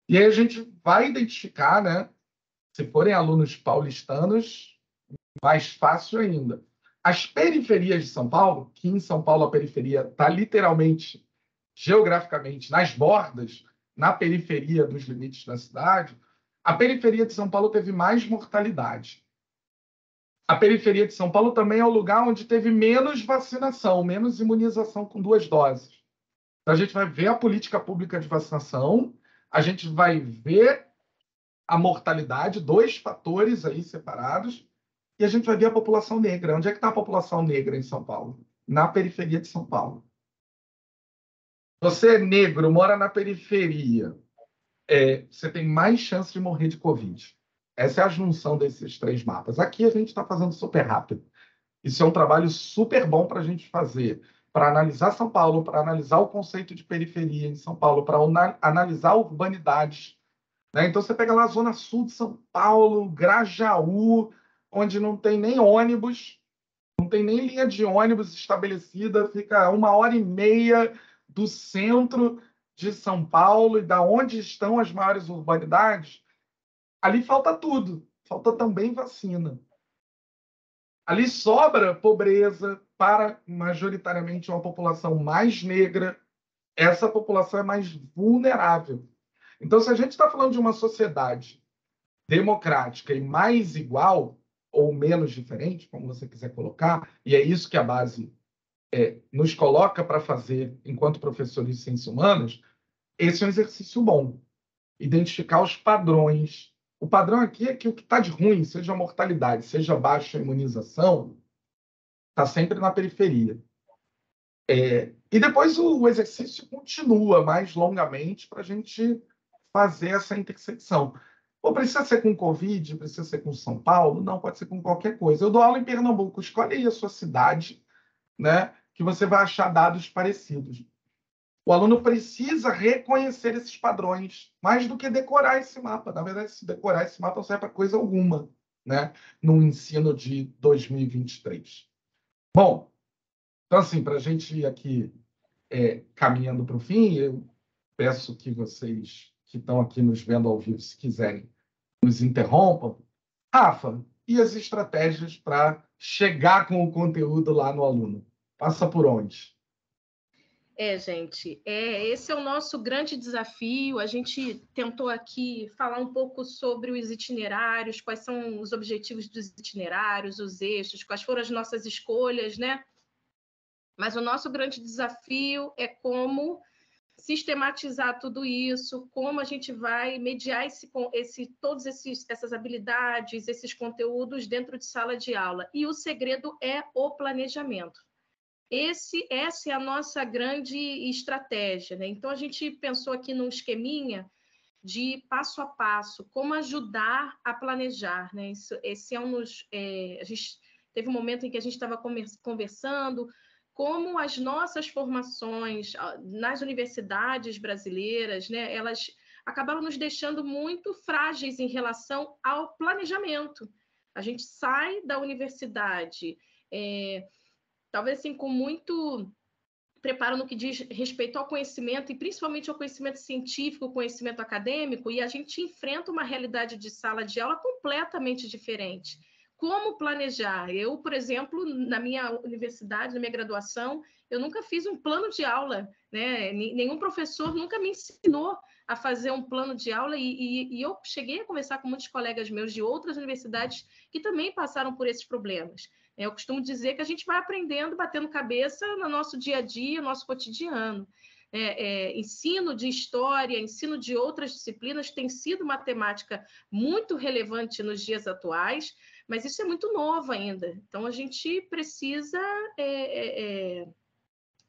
e aí a gente vai identificar, né? Se forem alunos paulistanos, mais fácil ainda. As periferias de São Paulo, que em São Paulo a periferia está literalmente, geograficamente, nas bordas, na periferia dos limites da cidade, a periferia de São Paulo teve mais mortalidade. A periferia de São Paulo também é o lugar onde teve menos vacinação, menos imunização com 2 doses. Então, a gente vai ver a política pública de vacinação, a gente vai ver a mortalidade, 2 fatores aí separados, e a gente vai ver a população negra. Onde é que está a população negra em São Paulo? Na periferia de São Paulo. Você é negro, mora na periferia, você tem mais chance de morrer de Covid. Essa é a junção desses 3 mapas. Aqui a gente está fazendo super rápido. Isso é um trabalho super bom para a gente fazer, para analisar São Paulo, para analisar o conceito de periferia em São Paulo, para analisar urbanidades. Né? Então, você pega lá a zona sul de São Paulo, Grajaú, onde não tem nem ônibus, não tem nem linha de ônibus estabelecida, fica 1h30 do centro de São Paulo e da onde estão as maiores urbanidades. Ali falta tudo, falta também vacina. Ali sobra pobreza para, majoritariamente, uma população mais negra. Essa população é mais vulnerável. Então, se a gente está falando de uma sociedade democrática e mais igual, ou menos diferente, como você quiser colocar, e é isso que a base nos coloca para fazer enquanto professores de ciências humanas, esse é um exercício bom. Identificar os padrões. O padrão aqui é que o que está de ruim, seja a mortalidade, seja a baixa imunização, está sempre na periferia. E depois o exercício continua mais longamente para a gente fazer essa intersecção. Ou precisa ser com Covid, precisa ser com São Paulo? Não, pode ser com qualquer coisa. Eu dou aula em Pernambuco, escolhe aí a sua cidade, né, que você vai achar dados parecidos. O aluno precisa reconhecer esses padrões, mais do que decorar esse mapa. Na verdade, se decorar esse mapa não serve para coisa alguma, né, no ensino de 2023. Bom, então, assim, para a gente ir aqui caminhando para o fim, eu peço que vocês que estão aqui nos vendo ao vivo, se quiserem, nos interrompam. Rafa, e as estratégias para chegar com o conteúdo lá no aluno? Passa por onde? Gente, esse é o nosso grande desafio. A gente tentou aqui falar um pouco sobre os itinerários, quais são os objetivos dos itinerários, os eixos, quais foram as nossas escolhas, né? Mas o nosso grande desafio é como sistematizar tudo isso, como a gente vai mediar todas essas habilidades, esses conteúdos dentro de sala de aula. E o segredo é o planejamento. Essa é a nossa grande estratégia, né? Então, a gente pensou aqui num esqueminha de passo a passo, como ajudar a planejar, né? Esse é a gente teve um momento em que a gente estava conversando como as nossas formações nas universidades brasileiras, né? Elas acabaram nos deixando muito frágeis em relação ao planejamento. A gente sai da universidade talvez assim, com muito preparo no que diz respeito ao conhecimento, e principalmente ao conhecimento científico, conhecimento acadêmico, e a gente enfrenta uma realidade de sala de aula completamente diferente. Como planejar? Eu, por exemplo, na minha universidade, na minha graduação, eu nunca fiz um plano de aula, né? Nenhum professor nunca me ensinou a fazer um plano de aula, e eu cheguei a conversar com muitos colegas meus de outras universidades que também passaram por esses problemas. Eu costumo dizer que a gente vai aprendendo, batendo cabeça no nosso dia a dia, no nosso cotidiano. Ensino de história, ensino de outras disciplinas tem sido uma temática muito relevante nos dias atuais, mas isso é muito novo ainda. Então, a gente precisa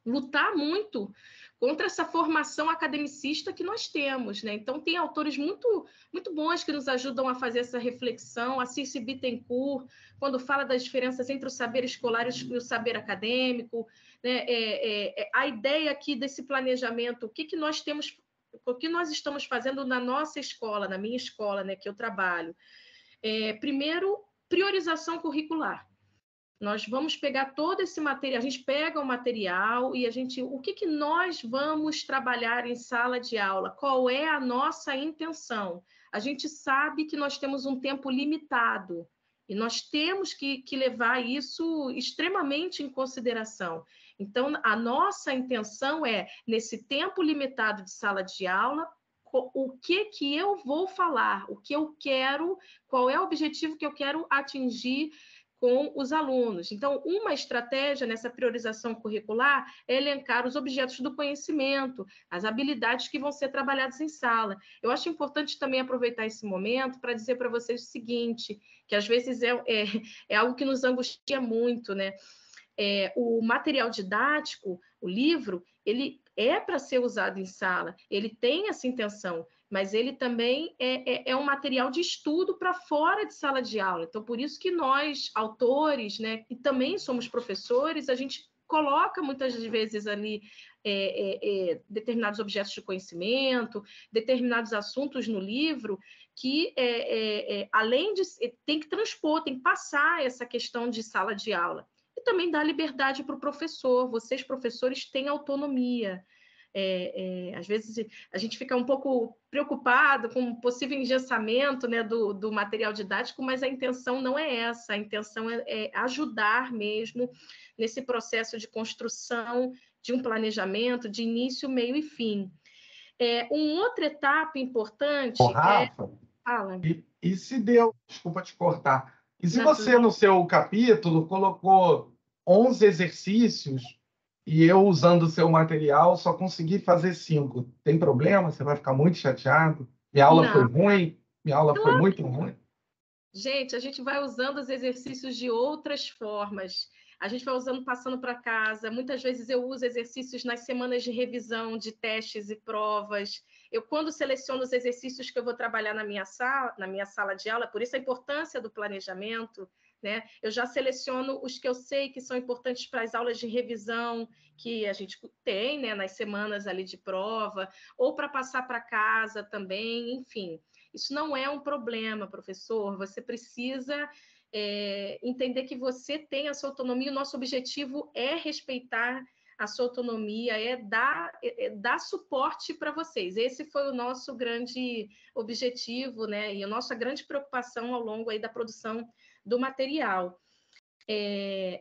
lutar muito contra essa formação academicista que nós temos, né? Então, tem autores muito, muito bons que nos ajudam a fazer essa reflexão. A Circe Bittencourt, quando fala das diferenças entre o saber escolar e o saber acadêmico, né? A ideia aqui desse planejamento, o que nós temos, o que nós estamos fazendo na nossa escola, na minha escola, né, que eu trabalho. Primeiro, priorização curricular. Nós vamos pegar todo esse material, a gente pega o material e o que nós vamos trabalhar em sala de aula? Qual é a nossa intenção? A gente sabe que nós temos um tempo limitado e nós temos que levar isso extremamente em consideração. Então, a nossa intenção é, nesse tempo limitado de sala de aula, o que eu vou falar, o que eu quero, qual é o objetivo que eu quero atingir com os alunos. Então, uma estratégia nessa priorização curricular é elencar os objetos do conhecimento, as habilidades que vão ser trabalhadas em sala. Eu acho importante também aproveitar esse momento para dizer para vocês o seguinte, que às vezes é algo que nos angustia muito, né? O material didático, o livro, ele é para ser usado em sala, ele tem essa intenção, mas ele também é um material de estudo para fora de sala de aula. Então, por isso que nós, autores, né, e também somos professores, a gente coloca muitas vezes ali determinados objetos de conhecimento, determinados assuntos no livro, que além de tem que transpor, tem que passar essa questão de sala de aula. E também dá liberdade para o professor. Vocês, professores, têm autonomia. Às vezes a gente fica um pouco preocupado com o possível engessamento, né, do material didático, mas a intenção não é essa, a intenção é ajudar mesmo nesse processo de construção de um planejamento de início, meio e fim. Uma outra etapa importante Rafa, Fala. e se deu, desculpa te cortar, e se Não, você no seu capítulo colocou 11 exercícios e eu, usando o seu material, só consegui fazer 5. Tem problema? Você vai ficar muito chateado? Minha aula foi ruim? Minha aula foi muito ruim? Gente, a gente vai usando os exercícios de outras formas. A gente vai usando passando para casa. Muitas vezes eu uso exercícios nas semanas de revisão de testes e provas. Eu, quando seleciono os exercícios que eu vou trabalhar na minha sala de aula, por isso a importância do planejamento, né? Eu já seleciono os que eu sei que são importantes para as aulas de revisão que a gente tem, né, nas semanas ali de prova, ou para passar para casa também, enfim. Isso não é um problema, professor. Você precisa entender que você tem a sua autonomia. O nosso objetivo é respeitar a sua autonomia, dar suporte para vocês. Esse foi o nosso grande objetivo, né? E a nossa grande preocupação ao longo aí da produção do material.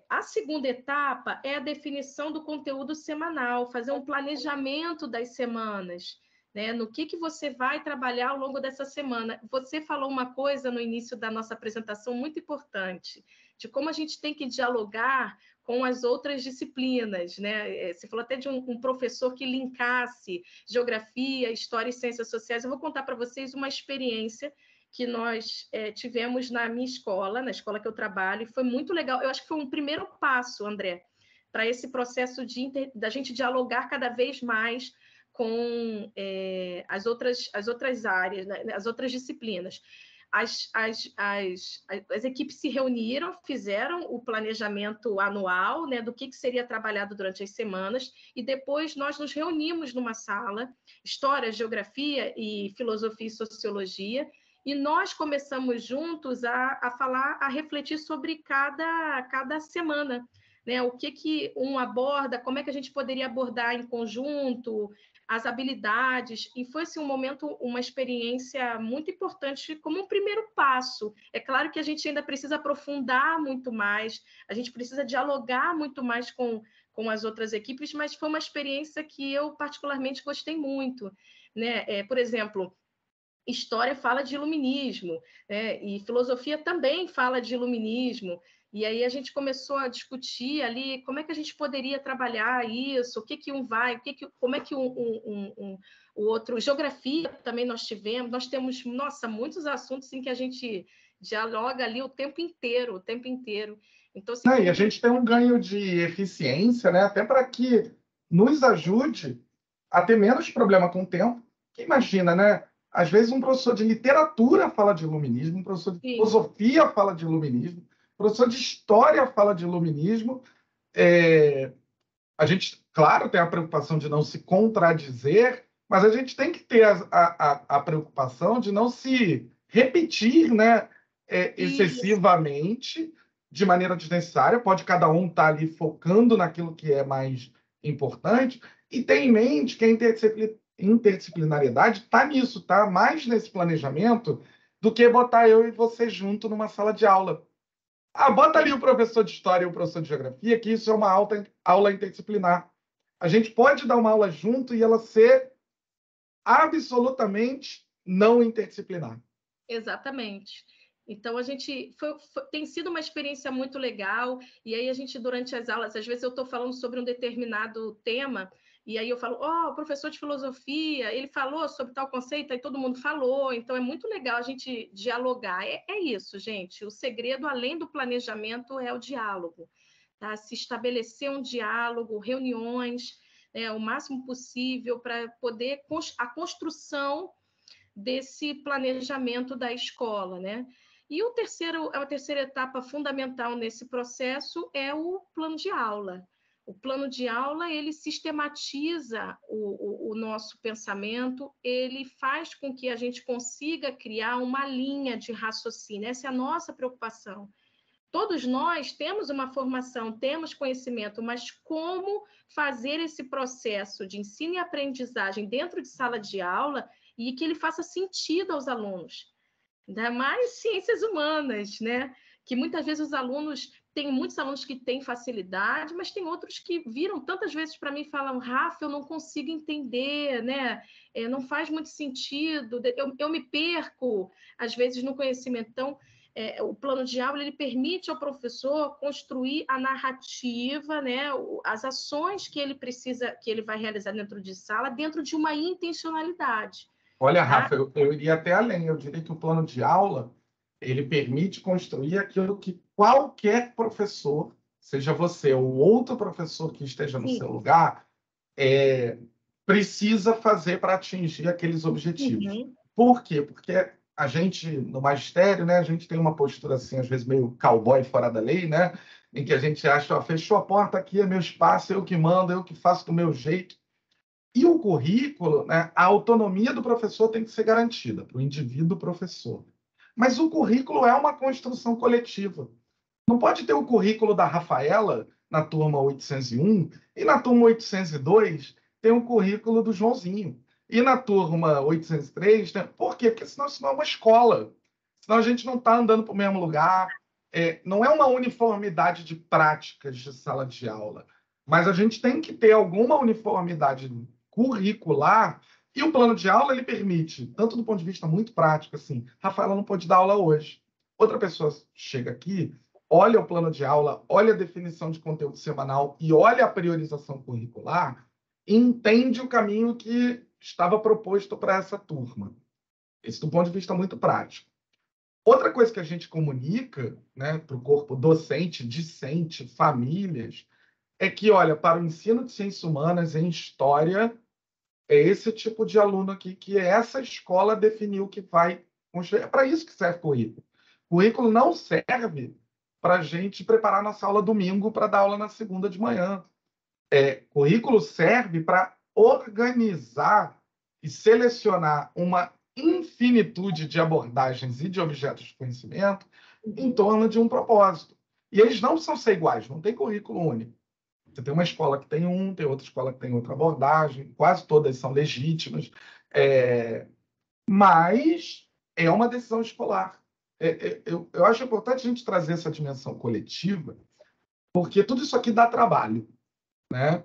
A segunda etapa é a definição do conteúdo semanal, fazer um planejamento das semanas, né? No que você vai trabalhar ao longo dessa semana. Você falou uma coisa no início da nossa apresentação muito importante, de como a gente tem que dialogar com as outras disciplinas, né? Você falou até de um professor que linkasse geografia, história e ciências sociais. Eu vou contar para vocês uma experiência que nós tivemos na minha escola, na escola que eu trabalho, e foi muito legal. Eu acho que foi um primeiro passo, André, para esse processo da gente dialogar cada vez mais com as outras áreas, né, as outras disciplinas. As equipes se reuniram, fizeram o planejamento anual, né, do que seria trabalhado durante as semanas, e depois nós nos reunimos numa sala, História, Geografia e Filosofia e Sociologia, e nós começamos juntos a falar, a refletir sobre cada semana, né? O que um aborda, como é que a gente poderia abordar em conjunto, as habilidades, e foi assim, um momento, uma experiência muito importante como um primeiro passo. É claro que a gente ainda precisa aprofundar muito mais, a gente precisa dialogar muito mais com as outras equipes, mas foi uma experiência que eu particularmente gostei muito, né? Por exemplo, história fala de iluminismo, né? E filosofia também fala de iluminismo. E aí a gente começou a discutir ali como é que a gente poderia trabalhar isso, o que um vai, como é que o outro... Geografia também nós temos, nossa, muitos assuntos em que a gente dialoga ali o tempo inteiro. Então, assim, E a gente tem um ganho de eficiência, né? Até para que nos ajude a ter menos problema com o tempo. Que imagina, né? Às vezes um professor de literatura fala de iluminismo, um professor de filosofia fala de iluminismo, um professor de história fala de iluminismo. A gente, claro, tem a preocupação de não se contradizer, mas a gente tem que ter a preocupação de não se repetir, né, excessivamente, de maneira desnecessária. Pode cada um estar ali focando naquilo que é mais importante, e ter em mente que a interdisciplinariedade está nisso, está mais nesse planejamento do que botar eu e você junto numa sala de aula. Bota ali o professor de história e o professor de geografia, que isso é uma aula interdisciplinar. A gente pode dar uma aula junto e ela ser absolutamente não interdisciplinar. Exatamente. Então, a gente tem sido uma experiência muito legal, e aí a gente, durante as aulas, às vezes eu estou falando sobre um determinado tema, e aí eu falo, o professor de filosofia, ele falou sobre tal conceito, aí todo mundo falou, então é muito legal a gente dialogar. É isso, gente, o segredo, além do planejamento, é o diálogo, tá? Se estabelecer um diálogo, reuniões, o máximo possível para poder a construção desse planejamento da escola, né? E a terceira etapa fundamental nesse processo é o plano de aula. O plano de aula, ele sistematiza o nosso pensamento, ele faz com que a gente consiga criar uma linha de raciocínio. Essa é a nossa preocupação. Todos nós temos uma formação, temos conhecimento, mas como fazer esse processo de ensino e aprendizagem dentro de sala de aula e que ele faça sentido aos alunos? Ainda mais ciências humanas, né? Que muitas vezes tem muitos alunos que têm facilidade, mas tem outros que viram tantas vezes para mim e falam, Rafa, eu não consigo entender, né? Não faz muito sentido, eu me perco, às vezes, no conhecimento. Então, o plano de aula ele permite ao professor construir a narrativa, né? As ações que ele vai realizar dentro de sala, dentro de uma intencionalidade. Olha, Rafa, eu iria até além. Eu diria que o plano de aula ele permite construir aquilo que qualquer professor, seja você ou outro professor que esteja no seu lugar, precisa fazer para atingir aqueles objetivos. Uhum. Por quê? Porque a gente, no magistério, né, a gente tem uma postura assim, às vezes meio cowboy fora da lei, né, em que a gente acha, fechou a porta aqui, é meu espaço, eu que mando, eu que faço do meu jeito. E o currículo, né, a autonomia do professor tem que ser garantida para o indivíduo professor. Mas o currículo é uma construção coletiva. Não pode ter o currículo da Rafaela na turma 801 e na turma 802 tem o currículo do Joãozinho. E na turma 803, né? Por quê? Porque senão isso não é uma escola. Senão a gente não está andando para o mesmo lugar. Não é uma uniformidade de práticas de sala de aula. Mas a gente tem que ter alguma uniformidade curricular, e o plano de aula ele permite, tanto do ponto de vista muito prático, assim, Rafaela não pode dar aula hoje. Outra pessoa chega aqui, olha o plano de aula, olha a definição de conteúdo semanal e olha a priorização curricular, e entende o caminho que estava proposto para essa turma. Isso do ponto de vista muito prático. Outra coisa que a gente comunica, né, para o corpo docente, discente, famílias, é que, olha, para o ensino de ciências humanas em história, é esse tipo de aluno aqui que essa escola definiu que vai construir. É para isso que serve o currículo. O currículo não serve para a gente preparar nossa aula domingo para dar aula na segunda de manhã. Currículo serve para organizar e selecionar uma infinitude de abordagens e de objetos de conhecimento em torno de um propósito. E eles não precisam ser iguais, não tem currículo único. Você tem uma escola que tem tem outra escola que tem outra abordagem, quase todas são legítimas, mas é uma decisão escolar. Eu acho importante a gente trazer essa dimensão coletiva, porque tudo isso aqui dá trabalho, né?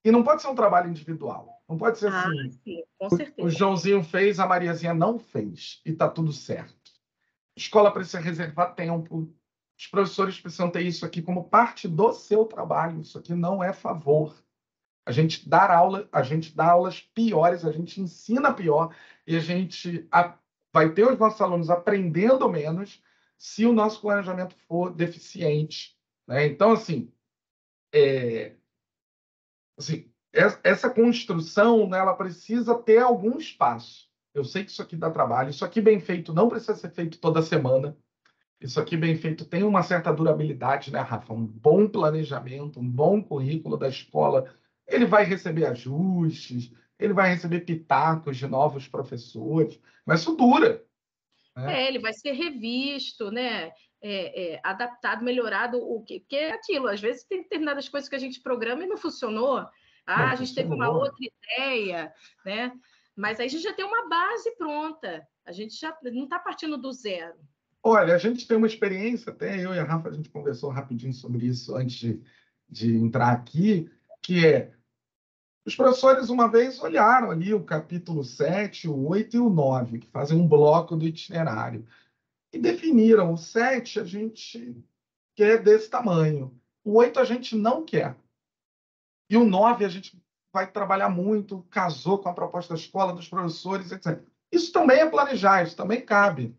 E não pode ser um trabalho individual. Não pode ser assim, sim, com certeza. o Joãozinho fez, a Mariazinha não fez, e está tudo certo. A escola precisa reservar tempo, os professores precisam ter isso aqui como parte do seu trabalho. Isso aqui não é favor. A gente dá aulas piores, a gente ensina pior e a gente vai ter os nossos alunos aprendendo menos se o nosso planejamento for deficiente, né? Então, assim, essa construção, né, ela precisa ter algum espaço. Eu sei que isso aqui dá trabalho, isso aqui bem feito não precisa ser feito toda semana. Isso aqui bem feito tem uma certa durabilidade, né, Rafa? Um bom planejamento, um bom currículo da escola. Ele vai receber ajustes, ele vai receber pitacos de novos professores, mas isso dura, né? Ele vai ser revisto, né? Adaptado, melhorado, porque é aquilo, às vezes tem determinadas coisas que a gente programa e não funcionou. Não A gente teve uma funcionou. outra ideia, né? Mas aí a gente já tem uma base pronta, a gente já não está partindo do zero. Olha, a gente tem uma experiência, até eu e a Rafa, a gente conversou rapidinho sobre isso antes de entrar aqui, que é, os professores uma vez olharam ali o capítulo 7, o 8 e o 9, que fazem um bloco do itinerário, e definiram o 7 a gente quer desse tamanho, o 8 a gente não quer, e o 9 a gente vai trabalhar muito, casou com a proposta da escola, dos professores, etc. Isso também é planejar, isso também cabe.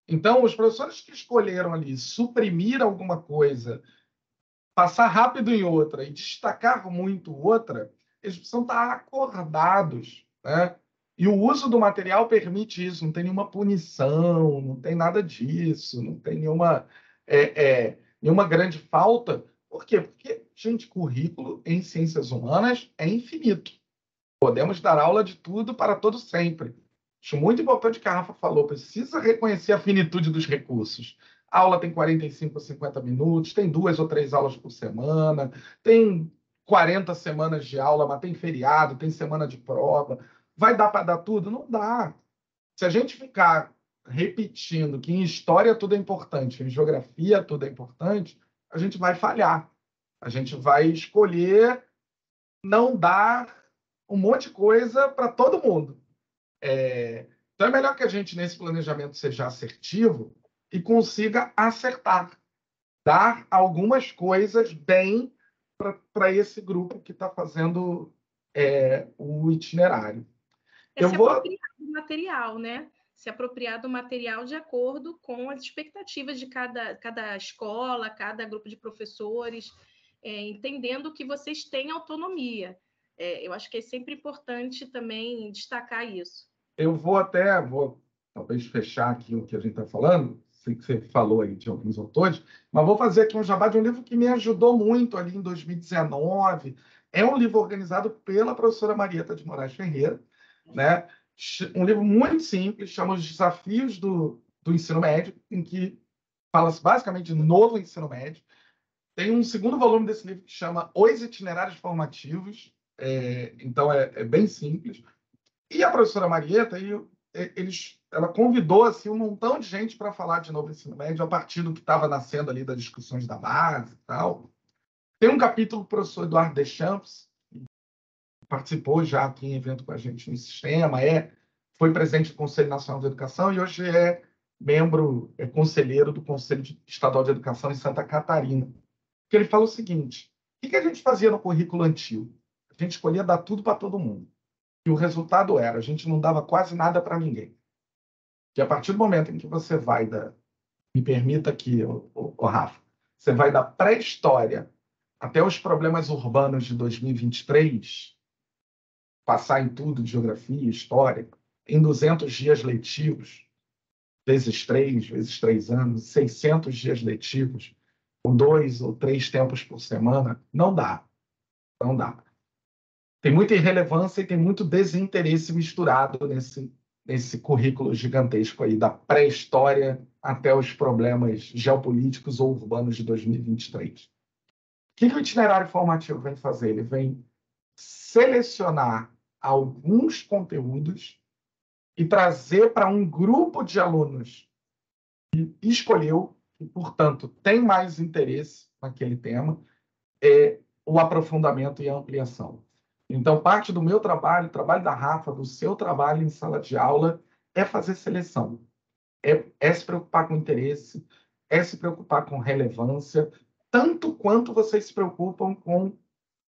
Então, os professores que escolheram ali suprimir alguma coisa, passar rápido em outra e destacar muito outra, eles precisam estar acordados, né? E o uso do material permite isso, não tem nenhuma punição, não tem nada disso, não tem nenhuma grande falta. Por quê? Porque, gente, currículo em ciências humanas é infinito. Podemos dar aula de tudo para todo sempre. Acho muito importante o que a Rafa falou, precisa reconhecer a finitude dos recursos. A aula tem 45 a 50 minutos, tem 2 ou 3 aulas por semana, tem 40 semanas de aula, mas tem feriado, tem semana de prova. Vai dar para dar tudo? Não dá. Se a gente ficar repetindo que em história tudo é importante, em geografia tudo é importante, a gente vai falhar. A gente vai escolher não dar um monte de coisa para todo mundo. Então é melhor que a gente, nesse planejamento, seja assertivo e consiga acertar, dar algumas coisas bem para esse grupo que está fazendo o itinerário. É Eu se vou. apropriar do material, né? Se apropriar do material de acordo com as expectativas de cada escola, cada grupo de professores, entendendo que vocês têm autonomia. Eu acho que é sempre importante também destacar isso. Eu vou talvez fechar aqui o que a gente está falando, sei que você falou aí de alguns autores, mas vou fazer aqui um jabá de um livro que me ajudou muito ali em 2019. É um livro organizado pela professora Marieta de Moraes Ferreira, né? Um livro muito simples, chama Os Desafios do Ensino Médio, em que fala-se basicamente de novo ensino médio. Tem um segundo volume desse livro que chama Os Itinerários Formativos, então é bem simples. E a professora Marieta, ela convidou assim, um montão de gente para falar de novo ensino médio, a partir do que estava nascendo ali das discussões da base e tal. Tem um capítulo do professor Eduardo Deschamps, que participou já aqui em evento com a gente no sistema, foi presidente do Conselho Nacional de Educação e hoje é conselheiro do Conselho Estadual de Educação em Santa Catarina. Que ele fala o seguinte: o que a gente fazia no currículo antigo? A gente escolhia dar tudo para todo mundo. E o resultado era, a gente não dava quase nada para ninguém. Que a partir do momento em que você vai me permita aqui, Rafa, você vai da pré-história até os problemas urbanos de 2023, passar em tudo, geografia, história, em 200 dias letivos, vezes 3 anos, 600 dias letivos, com 2 ou 3 tempos por semana, não dá. Não dá. Tem muita irrelevância e tem muito desinteresse misturado nesse currículo gigantesco aí, da pré-história até os problemas geopolíticos ou urbanos de 2023. O que o itinerário formativo vem fazer? Ele vem selecionar alguns conteúdos e trazer para um grupo de alunos que escolheu, e, portanto, tem mais interesse naquele tema, o aprofundamento e a ampliação. Então, parte do meu trabalho, o trabalho da Rafa, do seu trabalho em sala de aula, é fazer seleção. É se preocupar com interesse, é se preocupar com relevância, tanto quanto vocês se preocupam com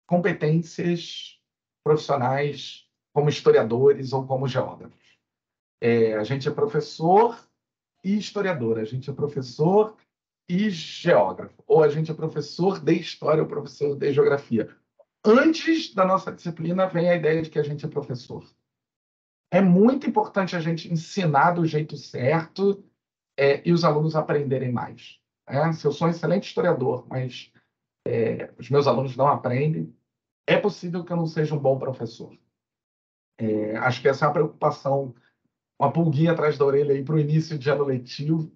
competências profissionais, como historiadores ou como geógrafos. A gente é professor e historiador, a gente é professor e geógrafo, ou a gente é professor de história ou professor de geografia. antes da nossa disciplina, vem a ideia de que a gente é professor. É muito importante a gente ensinar do jeito certo e os alunos aprenderem mais. Se eu sou um excelente historiador, mas os meus alunos não aprendem, é possível que eu não seja um bom professor. Acho que essa é uma preocupação, uma pulguinha atrás da orelha aí para o início de ano letivo,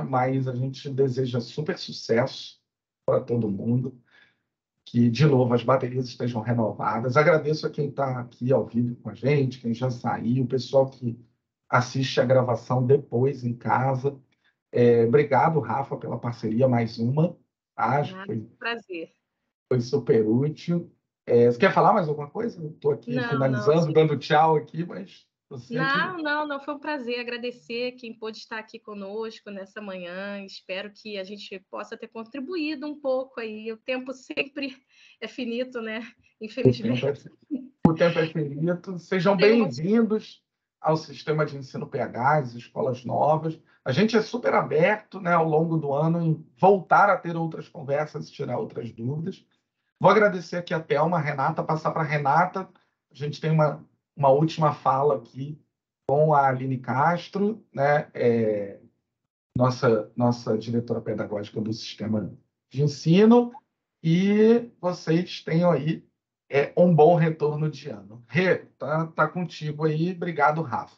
mas a gente deseja super sucesso para todo mundo, que, de novo, as baterias estejam renovadas. Agradeço a quem está aqui ao vivo com a gente, quem já saiu, o pessoal que assiste a gravação depois em casa. Obrigado, Rafa, pela parceria, mais uma. Acho que prazer. Foi super útil. Você quer falar mais alguma coisa? Estou aqui finalizando, dando tchau aqui, mas... Não, foi um prazer agradecer quem pôde estar aqui conosco nessa manhã. Espero que a gente possa ter contribuído um pouco aí. O tempo sempre é finito, né? Infelizmente. O tempo é finito. Sejam bem-vindos ao Sistema de Ensino PH, às escolas novas. A gente é super aberto, ao longo do ano, em voltar a ter outras conversas e tirar outras dúvidas. Vou agradecer aqui a Thelma, a Renata, passar para a Renata. A gente tem uma última fala aqui com a Aline Castro, nossa diretora pedagógica do Sistema de Ensino, e vocês tenham aí um bom retorno de ano. Rê, tá contigo aí. Obrigado, Rafa.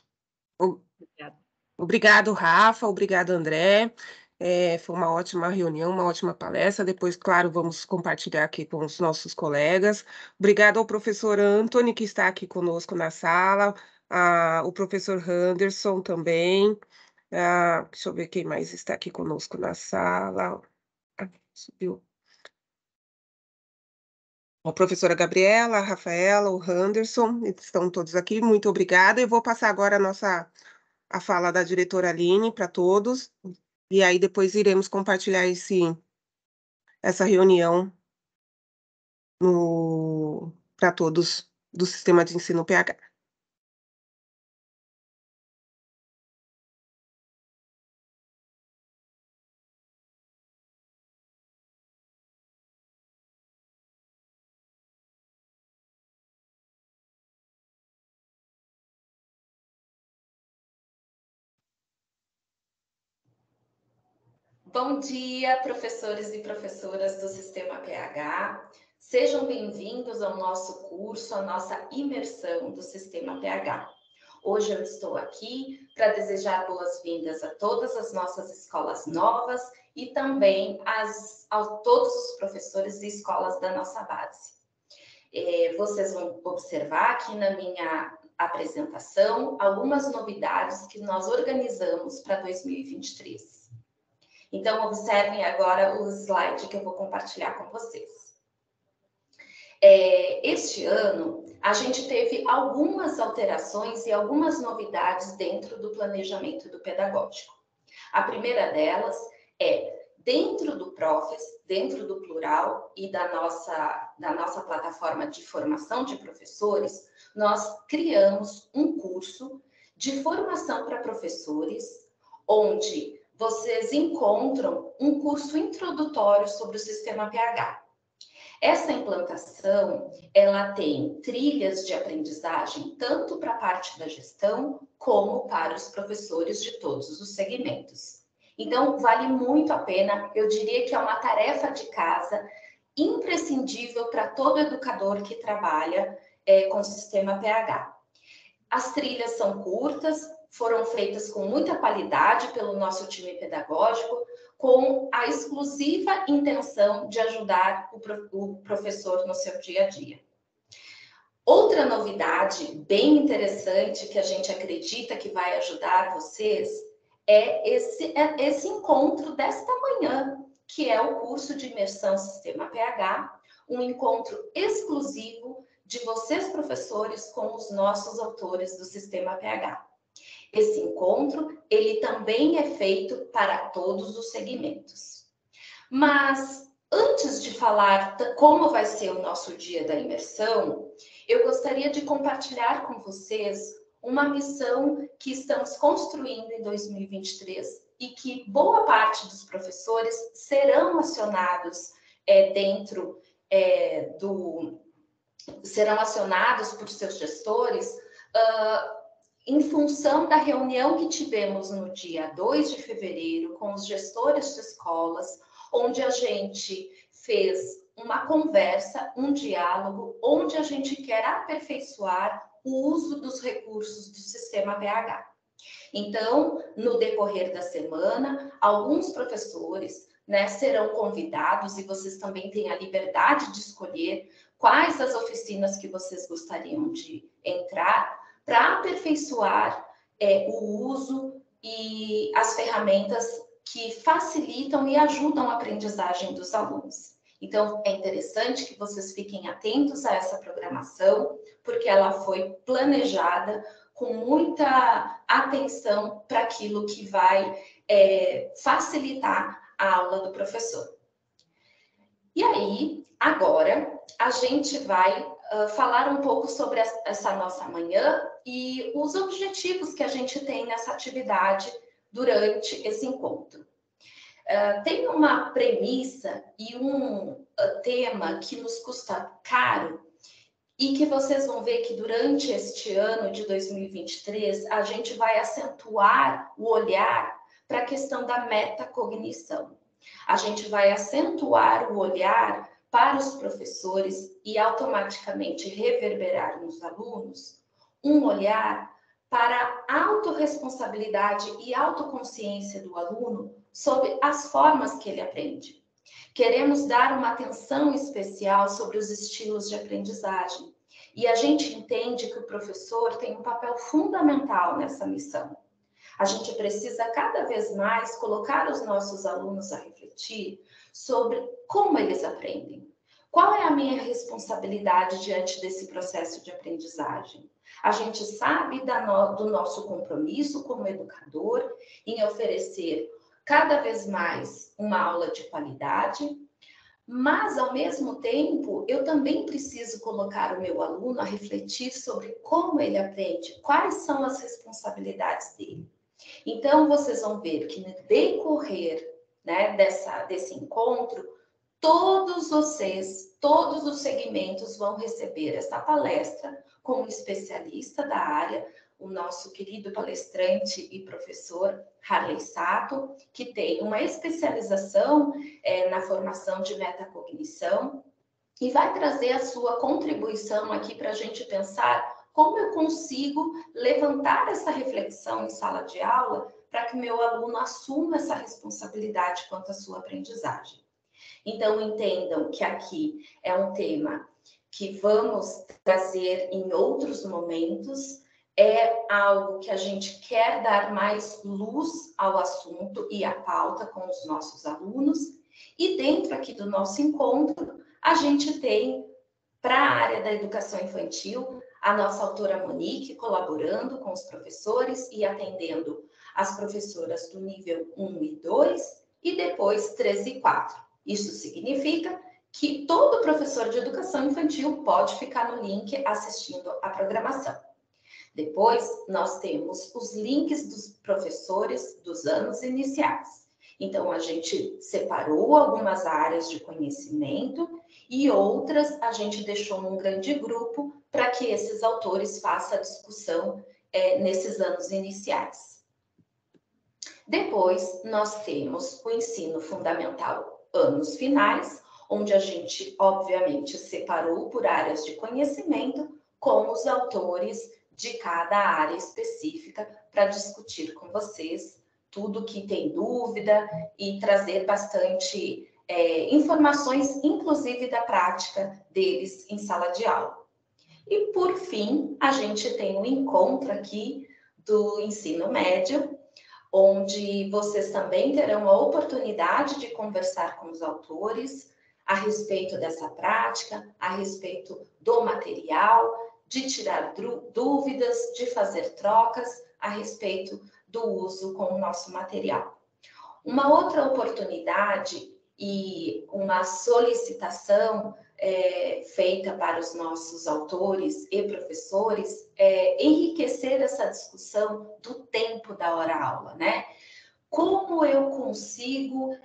Obrigado, Rafa. Obrigado, André. Foi uma ótima reunião, uma ótima palestra. Depois, claro, vamos compartilhar aqui com os nossos colegas. Obrigado ao professor Anthony, que está aqui conosco na sala, o professor Henderson também. Deixa eu ver quem mais está aqui conosco na sala. Subiu. A professora Gabriela, a Rafaela, o Henderson, estão todos aqui. Muito obrigada. Eu vou passar agora a fala da diretora Aline para todos. E aí depois iremos compartilhar essa reunião para todos do Sistema de Ensino PH. Bom dia, professores e professoras do Sistema PH. Sejam bem-vindos ao nosso curso, à nossa imersão do Sistema PH. Hoje eu estou aqui para desejar boas-vindas a todas as nossas escolas novas e também a todos os professores de escolas da nossa base. Vocês vão observar aqui na minha apresentação algumas novidades que nós organizamos para 2023. Então, observem agora o slide que eu vou compartilhar com vocês. Este ano, a gente teve algumas alterações e algumas novidades dentro do planejamento do pedagógico. A primeira delas é, dentro do Profes, dentro do Plural e da nossa plataforma de formação de professores, nós criamos um curso de formação para professores, onde vocês encontram um curso introdutório sobre o Sistema PH. Essa implantação, ela tem trilhas de aprendizagem tanto para a parte da gestão, como para os professores de todos os segmentos. Então, vale muito a pena, eu diria que é uma tarefa de casa imprescindível para todo educador que trabalha com o Sistema PH. As trilhas são curtas, foram feitas com muita qualidade pelo nosso time pedagógico, com a exclusiva intenção de ajudar o professor no seu dia a dia. Outra novidade bem interessante que a gente acredita que vai ajudar vocês é esse encontro desta manhã, que é o curso de imersão Sistema PH, um encontro exclusivo de vocês, professores, com os nossos autores do Sistema PH. Esse encontro, ele também é feito para todos os segmentos. Mas, antes de falar como vai ser o nosso dia da imersão, eu gostaria de compartilhar com vocês uma missão que estamos construindo em 2023 e que boa parte dos professores serão acionados dentro serão acionados por seus gestores em função da reunião que tivemos no dia 2 de fevereiro com os gestores de escolas, onde a gente fez uma conversa, um diálogo, onde a gente quer aperfeiçoar o uso dos recursos do sistema PH. Então, no decorrer da semana, alguns professores, né, serão convidados, e vocês também têm a liberdade de escolher quais as oficinas que vocês gostariam de entrar, para aperfeiçoar o uso e as ferramentas que facilitam e ajudam a aprendizagem dos alunos. Então, é interessante que vocês fiquem atentos a essa programação, porque ela foi planejada com muita atenção para aquilo que vai facilitar a aula do professor. E aí, agora, a gente vai falar um pouco sobre essa nossa manhã e os objetivos que a gente tem nessa atividade durante esse encontro. Tem uma premissa e um tema que nos custa caro e que vocês vão ver que durante este ano de 2023 a gente vai acentuar o olhar para a questão da metacognição. A gente vai acentuar o olhar para os professores e automaticamente reverberar nos alunos um olhar para a autorresponsabilidade e autoconsciência do aluno sobre as formas que ele aprende. Queremos dar uma atenção especial sobre os estilos de aprendizagem. E a gente entende que o professor tem um papel fundamental nessa missão. A gente precisa cada vez mais colocar os nossos alunos a refletir sobre como eles aprendem. Qual é a minha responsabilidade diante desse processo de aprendizagem? A gente sabe do nosso compromisso como educador em oferecer cada vez mais uma aula de qualidade, mas, ao mesmo tempo, eu também preciso colocar o meu aluno a refletir sobre como ele aprende, quais são as responsabilidades dele. Então, vocês vão ver que no decorrer, né, desse encontro, todos vocês, todos os segmentos vão receber essa palestra com um especialista da área, o nosso querido palestrante e professor Harley Sato, que tem uma especialização na formação de metacognição e vai trazer a sua contribuição aqui para a gente pensar como eu consigo levantar essa reflexão em sala de aula para que meu aluno assuma essa responsabilidade quanto à sua aprendizagem. Então, entendam que aqui é um tema que vamos trazer em outros momentos, é algo que a gente quer dar mais luz ao assunto e à pauta com os nossos alunos. E dentro aqui do nosso encontro, a gente tem, para a área da educação infantil, a nossa autora Monique colaborando com os professores e atendendo as professoras do nível 1 e 2 e depois 3 e 4. Isso significa que todo professor de educação infantil pode ficar no link assistindo a programação. Depois, nós temos os links dos professores dos anos iniciais. Então, a gente separou algumas áreas de conhecimento e outras a gente deixou num grande grupo para que esses autores façam a discussão nesses anos iniciais. Depois, nós temos o ensino fundamental anos finais, onde a gente, obviamente, separou por áreas de conhecimento com os autores de cada área específica para discutir com vocês tudo que tem dúvida e trazer bastante informações, inclusive da prática deles em sala de aula. E, por fim, a gente tem um encontro aqui do ensino médio, onde vocês também terão a oportunidade de conversar com os autores a respeito dessa prática, a respeito do material, de tirar dúvidas, de fazer trocas a respeito do uso com o nosso material. Uma outra oportunidade e uma solicitação feita para os nossos autores e professores é enriquecer essa discussão do tempo da hora-aula, né? Como eu consigo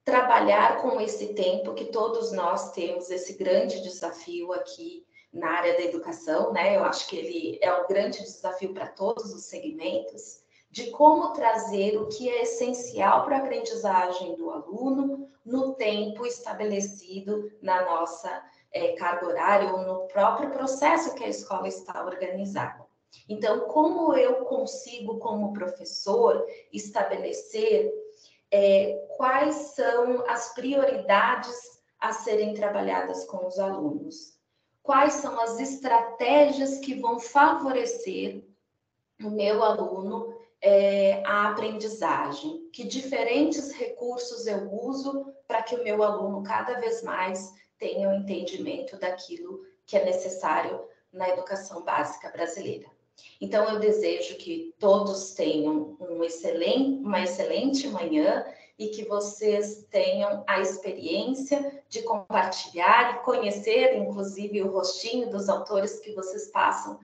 trabalhar com esse tempo que todos nós temos, esse grande desafio aqui na área da educação, né? Eu acho que ele é um grande desafio para todos os segmentos, de como trazer o que é essencial para a aprendizagem do aluno no tempo estabelecido na nossa carga horária ou no próprio processo que a escola está organizada. Então, como eu consigo, como professor, estabelecer quais são as prioridades a serem trabalhadas com os alunos? Quais são as estratégias que vão favorecer o meu aluno a aprendizagem? Que diferentes recursos eu uso para que o meu aluno cada vez mais tenha um entendimento daquilo que é necessário na educação básica brasileira? Então, eu desejo que todos tenham uma excelente manhã e que vocês tenham a experiência de compartilhar e conhecer, inclusive, o rostinho dos autores que vocês passam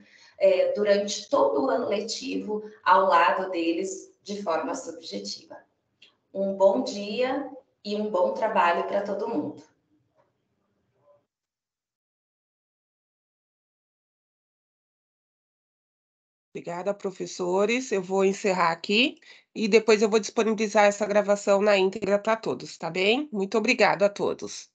durante todo o ano letivo ao lado deles de forma subjetiva. Um bom dia e um bom trabalho para todo mundo. Obrigada, professores. Eu vou encerrar aqui e depois eu vou disponibilizar essa gravação na íntegra para todos, tá bem? Muito obrigada a todos.